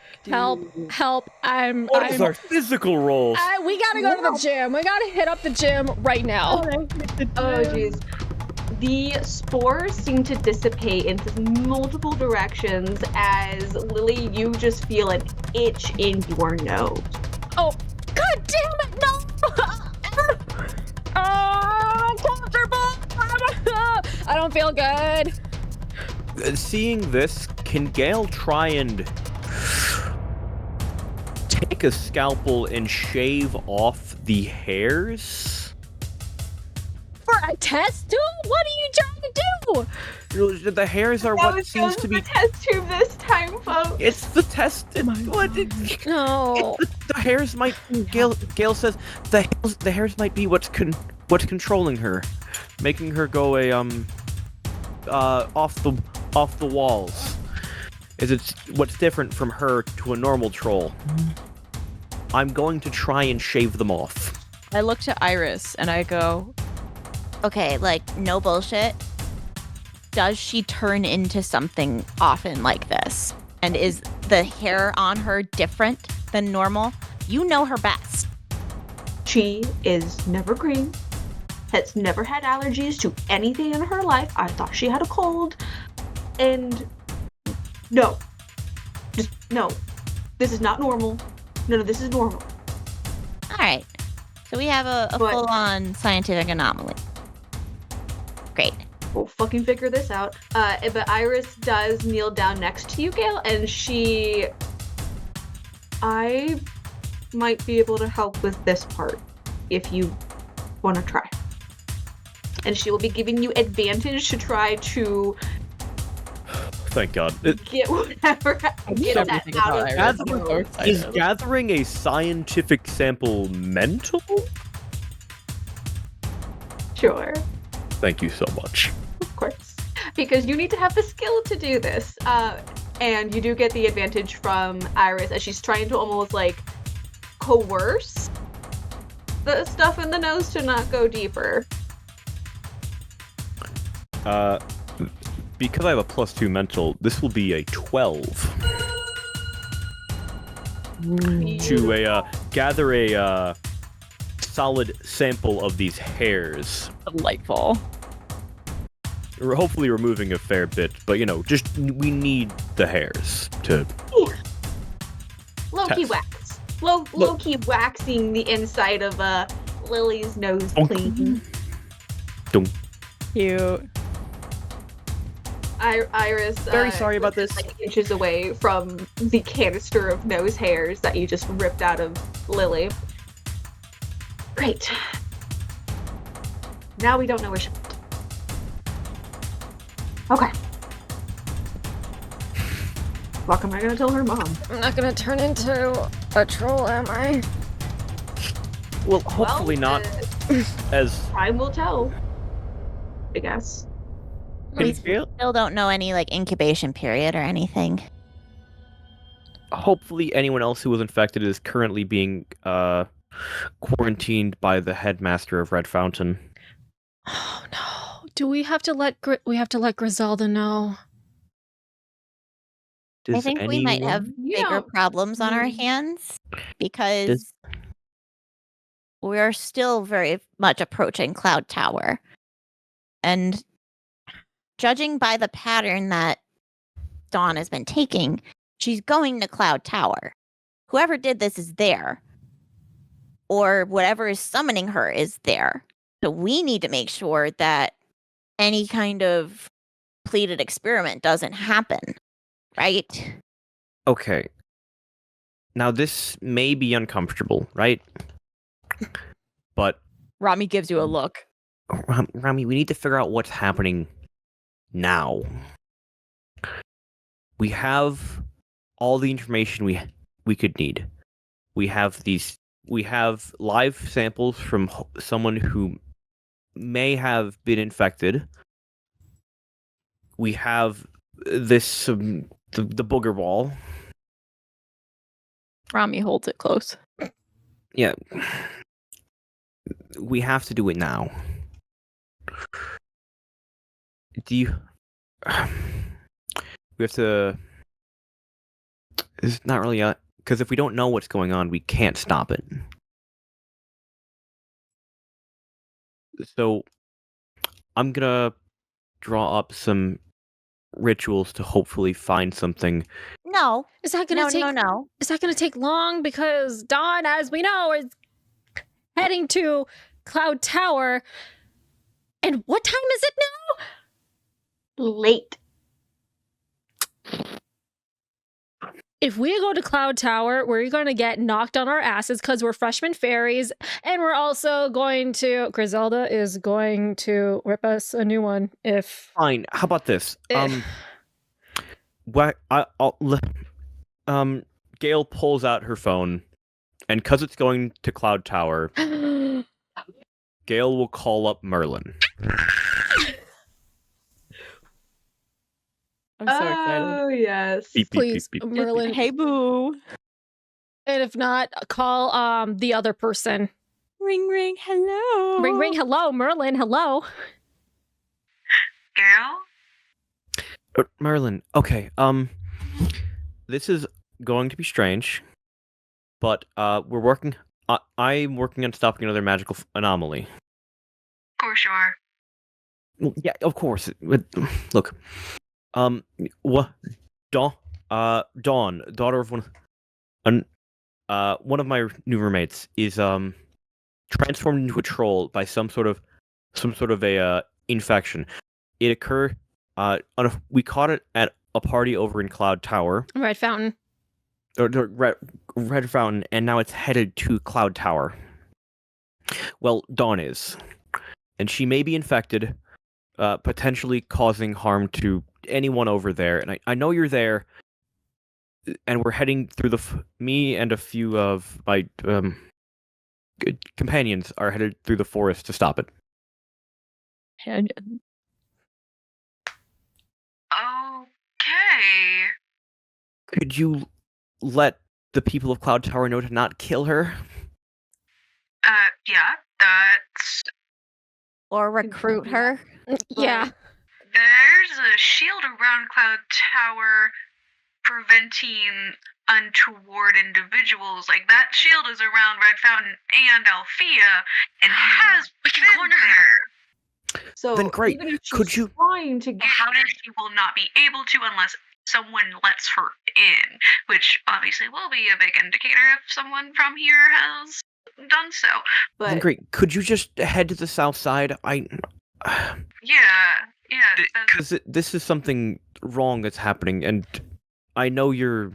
Help. I'm What is our physical rolls? we gotta go to the gym. We gotta hit up the gym right now. Oh jeez. The spores seem to dissipate into multiple directions as Lily, you just feel an itch in your nose. Oh, god damn it, no! I don't feel good. Seeing this, can Gayle try and take a scalpel and shave off the hairs? For a test tube? What are you trying to do? The hairs are That what was seems to be. the test tube this time, folks. It's the test. No. The hairs might. Gayle says the hairs might be what's what's controlling her, making her go off the walls? Is it what's different from her to a normal troll? I'm going to try and shave them off. I look to Iris and I go, Okay, like, no bullshit. Does she turn into something often like this? And is the hair on her different than normal? You know her best. She is never green, has never had allergies to anything in her life. I thought she had a cold. And no. Just no. This is not normal. None of this is normal. All right. So we have a But- full-on scientific anomaly. Great. We'll fucking figure this out. But Iris does kneel down next to you, Gayle, and I might be able to help with this part if you want to try. And she will be giving you advantage to try to Thank God. get whatever get that everything out about of Iris. her. I'm so excited. Is gathering a scientific sample mental? Sure, Thank you so much. of course. Because you need to have the skill to do this. And you do get the advantage from Iris as she's trying to almost like coerce the stuff in the nose to not go deeper. Because I have a +2 mental, this will be a 12 to gather a solid sample of these hairs. Delightful. We're hopefully removing a fair bit, but just we need the hairs to. Low-key Test. wax. Low-key waxing the inside of Lily's nose clean. Cute. Iris Very sorry about is, this. like inches away from the canister of nose hairs that you just ripped out of Lily. Great. Now we don't know where she went. Okay. What am I gonna tell her mom? I'm not gonna turn into a troll, am I? Well, hopefully not as. Time will tell. I guess. We still don't know any like incubation period or anything. Hopefully, anyone else who was infected is currently being quarantined by the headmaster of Red Fountain. Oh no! Do we have to let Griselda know? I think we might have You bigger don't- problems on our Mm. hands because we are still very much approaching Cloud Tower. And judging by the pattern that Dawn has been taking, she's going to Cloud Tower. Whoever did this is there. Or whatever is summoning her is there. So we need to make sure that any kind of pleated experiment doesn't happen. Right? Okay. Now, this may be uncomfortable, right? But, Romi gives you a look. Rami, we need to figure out what's happening now. We have all the information we could need. We have live samples from someone who may have been infected. We have this the booger ball. Romi holds it close. Yeah. We have to do it now. Do you... We have to... It's not really a... Because if we don't know what's going on, we can't stop it. So, I'm gonna draw up some rituals to hopefully find something. No. Is that gonna No. Is that gonna take long? Because Dawn, as we know, is heading to Cloud Tower. And what time is it now? Late. If we go to Cloud Tower, we're going to get knocked on our asses because we're freshman fairies, and we're also going to... Griselda is going to rip us a new one if... Fine. How about this? Gayle pulls out her phone, and because it's going to Cloud Tower, Gayle will call up Merlin. I'm so excited. Oh, yes. Beep, beep, Please, beep, beep. Merlin. Hey, boo. And if not, call the other person. Ring, ring, hello. Ring, ring, hello, Merlin, hello. Girl? Merlin, okay, this is going to be strange, but we're working. I'm working on stopping another magical anomaly. Of course you are. Well, yeah, of course. Look, what? Dawn, daughter of one of my new roommates is transformed into a troll by some sort of a infection. It occurred. We caught it at a party over in Cloud Tower. Red Fountain. The Red Fountain, and now it's headed to Cloud Tower. Well, Dawn is, and she may be infected, potentially causing harm to anyone over there. And I know you're there, and we're heading through me and a few of my companions are headed through the forest to stop it. Okay. Could you let the people of Cloud Tower know to not kill her? Yeah, that's... Or recruit her. Yeah. There's a shield around Cloud Tower preventing untoward individuals. Like, that shield is around Red Fountain and Alfea and has We can been corner there. her. So Then great. even if she's Could you- trying to get How there, did- she will not be able to unless someone lets her in, which obviously will be a big indicator if someone from here has done so. Then But great. Could you just head to the south side? yeah, Because this is something wrong that's happening, and I know you're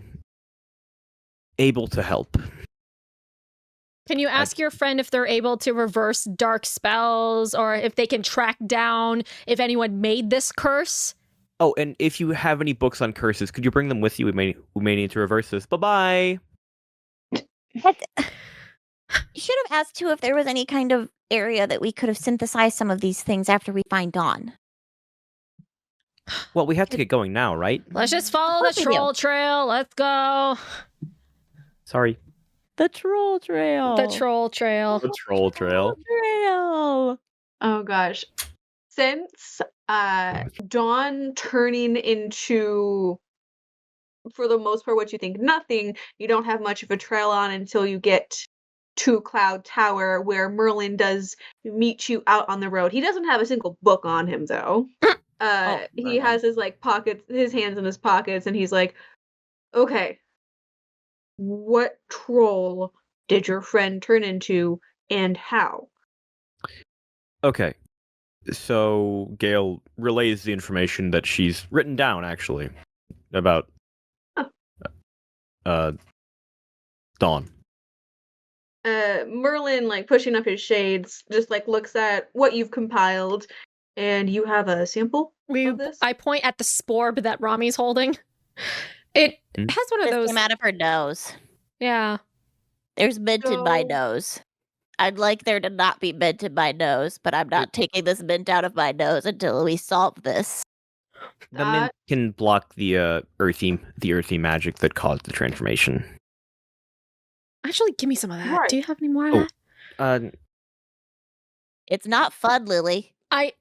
able to help. Can you ask your friend if they're able to reverse dark spells or if they can track down if anyone made this curse? Oh, and if you have any books on curses, could you bring them with you? We may need to reverse this. Bye-bye! You should have asked too if there was any kind of area that we could have synthesized some of these things after we find Dawn. Well, we have to get going now, right? Let's just follow Of course the we do. troll trail. Let's go. Sorry. The troll trail. The troll trail. The troll trail. trail. oh gosh. Since Dawn turning into, for the most part, what you think nothing, you don't have much of a trail on until you get to Cloud Tower, where Merlin does meet you out on the road. He doesn't have a single book on him, though. He Merlin. has his pockets, his hands in his pockets, and he's like, "Okay, what troll did your friend turn into, and how?" Okay. So Gayle relays the information that she's written down, actually, about Dawn. Merlin, pushing up his shades, just looks at what you've compiled, and you have a sample of this? I point at the sporb that Rami's holding. It has one of This those. came out of her nose. Yeah. There's mint in my So- nose. I'd like there to not be mint in my nose, but I'm not taking this mint out of my nose until we solve this. The mint can block the earthy magic that caused the transformation. Actually, give me some of that. Right. Do you have any more of Oh. that? It's not fun, Lily.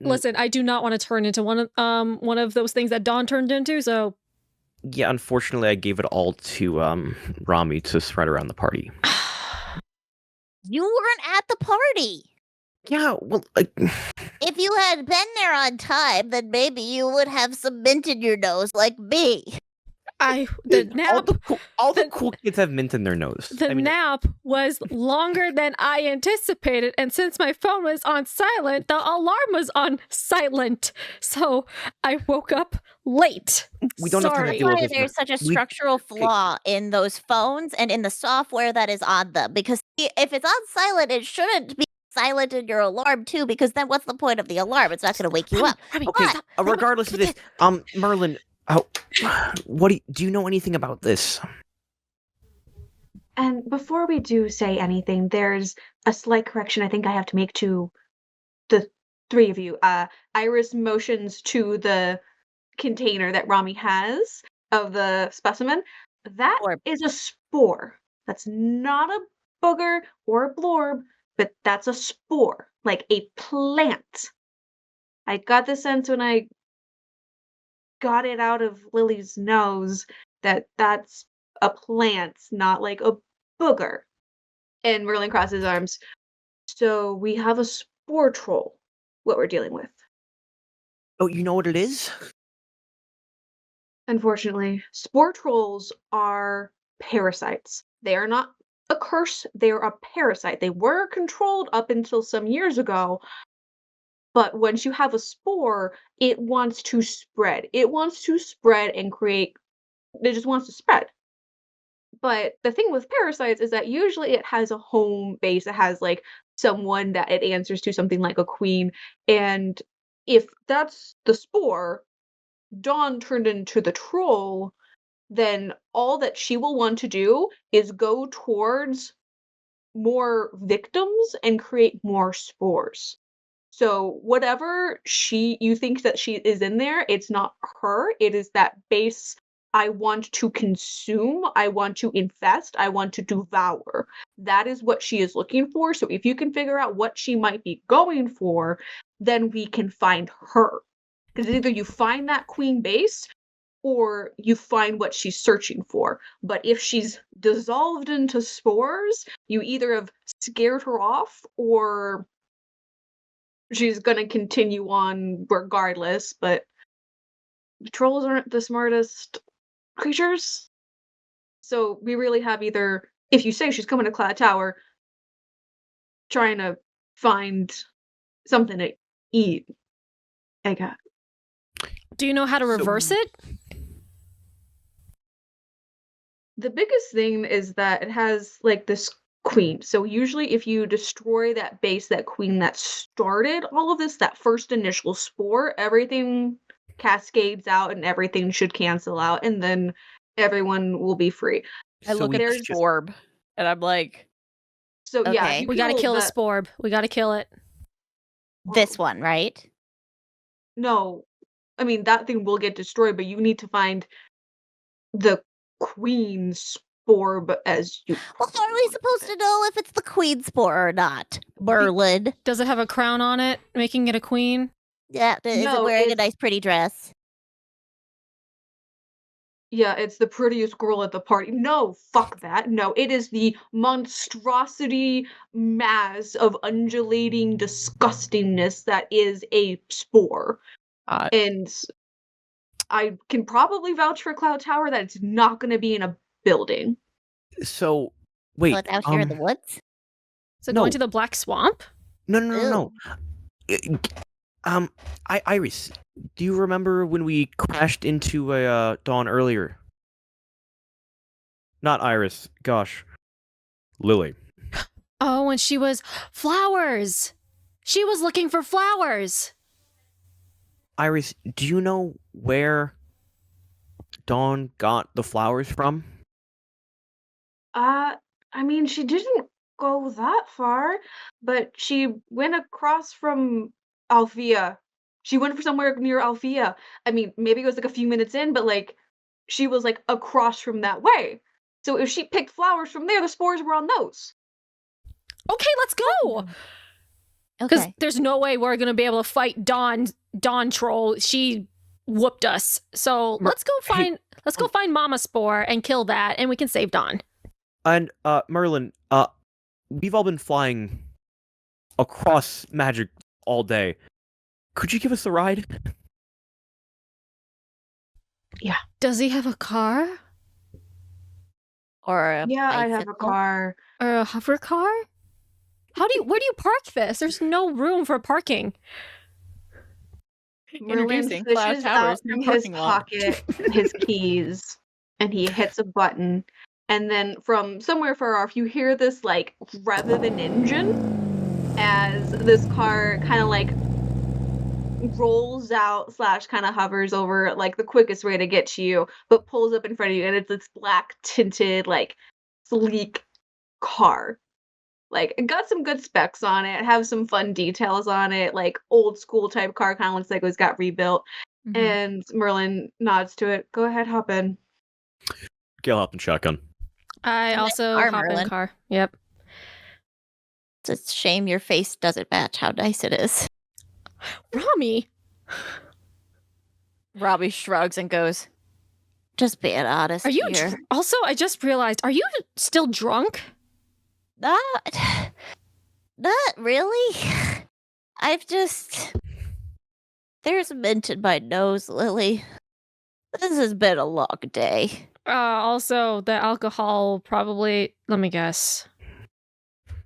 Listen, I do not want to turn into one of those things that Dawn turned into, so Yeah, unfortunately, I gave it all to Romi to spread around the party. You weren't at the party. Yeah, well, If you had been there on time, then maybe you would have some mint in your nose like me. all the cool kids have mint in their nose. The nap was longer than I anticipated, and since my phone was on silent, the alarm was on silent. So I woke up late. We don't have time to Sorry. deal with Why this. there's such a structural flaw in those phones and in the software that is on them. Because if it's on silent, it shouldn't be silent in your alarm too. Because then what's the point of the alarm? It's not going to wake you up. Okay, But- regardless of this, Merlin, do you know anything about this? And before we do say anything, there's a slight correction I think I have to make to the three of you. Iris motions to the container that Romi has of the specimen. That Orb. is a spore. That's not a booger or a blorb, but that's a spore, like a plant. I got the sense when I got it out of Lily's nose that that's a plant, not like a booger. And Merlin crosses his arms. So we have a spore troll, what we're dealing with. Oh, you know what it is? Unfortunately, spore trolls are parasites. They are not a curse, they are a parasite. They were controlled up until some years ago, but once you have a spore, it wants to spread. It wants to spread and create, it just wants to spread. But the thing with parasites is that usually it has a home base. It has like someone that it answers to, something like a queen. And if that's the spore, Dawn turned into the troll, then all that she will want to do is go towards more victims and create more spores. So whatever you think that she is in there, it's not her. It is that base. I want to consume, I want to infest, I want to devour. That is what she is looking for. So if you can figure out what she might be going for, then we can find her. Because either you find that queen base or you find what she's searching for. But if she's dissolved into spores, you either have scared her off or she's gonna continue on regardless. But trolls aren't the smartest creatures. So we really have either, if you say she's coming to Cloud Tower, trying to find something to eat. I got. Do you know how to So- reverse it? The biggest thing is that it has like this queen. So usually if you destroy that base, that queen that started all of this, that first initial spore, everything cascades out and everything should cancel out and then everyone will be free. I look at there's this orb and I'm like, So yeah, Okay. if you We gotta kill the that- sporb. We gotta kill it. This one, right? No, I mean that thing will get destroyed, but you need to find the queen sporb as you. Well, how are we supposed to know if it's the queen spore or not? Merlin. Does it have a crown on it, making it a queen? Yeah, is No, it wearing a it's- nice pretty dress? Yeah, it's the prettiest girl at the party. No, fuck that. No, it is the monstrosity mass of undulating disgustingness that is a spore. And I can probably vouch for Cloud Tower that it's not going to be in a building. So wait, So it's out here in the woods? So No. going to the Black Swamp? no. Iris, do you remember when we crashed into a Dawn earlier? Not Iris. Gosh, Lily. Oh, and she was flowers. She was looking for flowers. Iris, do you know where Dawn got the flowers from? I mean, she didn't go that far, but she went across from Alfea. She went for somewhere near Alfea. I mean, maybe it was like a few minutes in, but like she was like across from that way. So if she picked flowers from there, the spores were on those. Okay, let's go. Because Okay. there's no way we're gonna be able to fight Dawn Troll. She whooped us. So let's go find Mama Spore and kill that, and we can save Dawn. And Merlin, we've all been flying across magic all day. Could you give us a ride? Does he have a car Or a Yeah, I have a bicycle? car. or a hover car? Where do you park this? There's no room for parking. Merlin Introducing Cloud fishes Tower's out new from his parking lot. pocket his keys, and he hits a button. And then from somewhere far off, you hear this like rev of an engine as this car kind of like rolls out / kind of hovers over like the quickest way to get to you, but pulls up in front of you, and it's this black tinted like sleek car. Like, it got some good specs on it, have some fun details on it, like old school type car, kind of looks like it was got rebuilt. And Merlin nods to it. Go ahead, hop in. Gayle hop in shotgun. I And also car, hop in Merlin. car. Yep. It's a shame your face doesn't match how nice it is. Romi. Robbie shrugs and goes, Just being honest Are you here. also, I just realized, are you still drunk? Not really. I've just... There's mint in my nose, Lily. This has been a long day. Also, the alcohol probably, let me guess,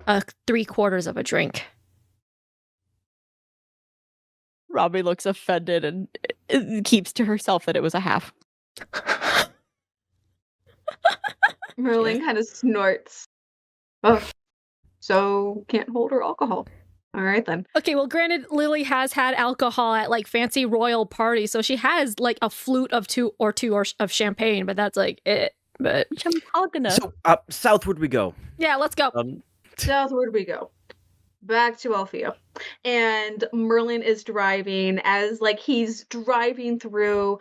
3/4 of a drink. Robbie looks offended and keeps to herself that it was a half. Merlin kind of snorts. Oh, so can't hold her alcohol. All right, then. Okay, well, granted, Lily has had alcohol at like fancy royal parties, so she has like a flute of two of champagne, but that's like it. But Champagne. So, southward we go. yeah, let's go. Southward we go. Back to Alfea. And Merlin is driving. As like he's driving through,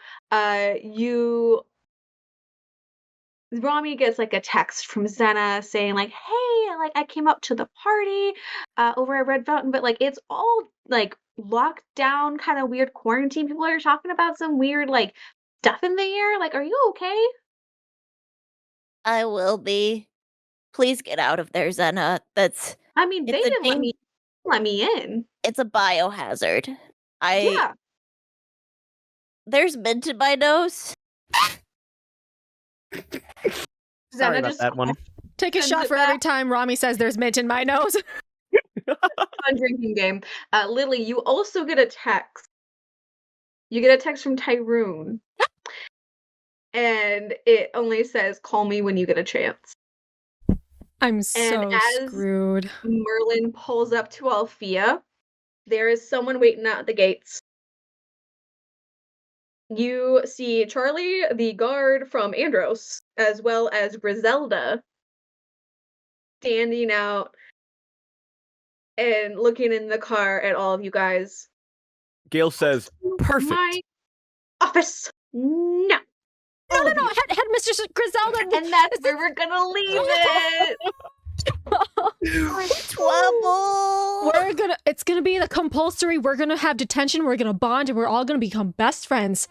Romi gets like a text from Zena saying like, hey, like I came up to the party over at Red Fountain, but like it's all like locked down, kind of weird quarantine. People are talking about some weird like stuff in the air. Like, are you okay? I will be. Please get out of there, Zena. I mean, they It's a didn't let me in. It's a biohazard. Yeah. There's mint in my nose. Sorry Zena about just that one. Take a sends shot it for every time Romi says there's mint in my nose. fun drinking game. Lily, you also get a text. You get a text from Tyrone. And it only says, call me when you get a chance. I'm so as- screwed. Merlin pulls up to Alfea. There is someone waiting out the gates. You see Charlie, the guard from Andros, as well as Griselda, standing out and looking in the car at all of you guys. Gayle says, perfect. My office. No. No, Headmistress Griselda. And that's where we're gonna leave it. Trouble. It's gonna be the compulsory. We're gonna have detention. We're gonna bond, and we're all gonna become best friends.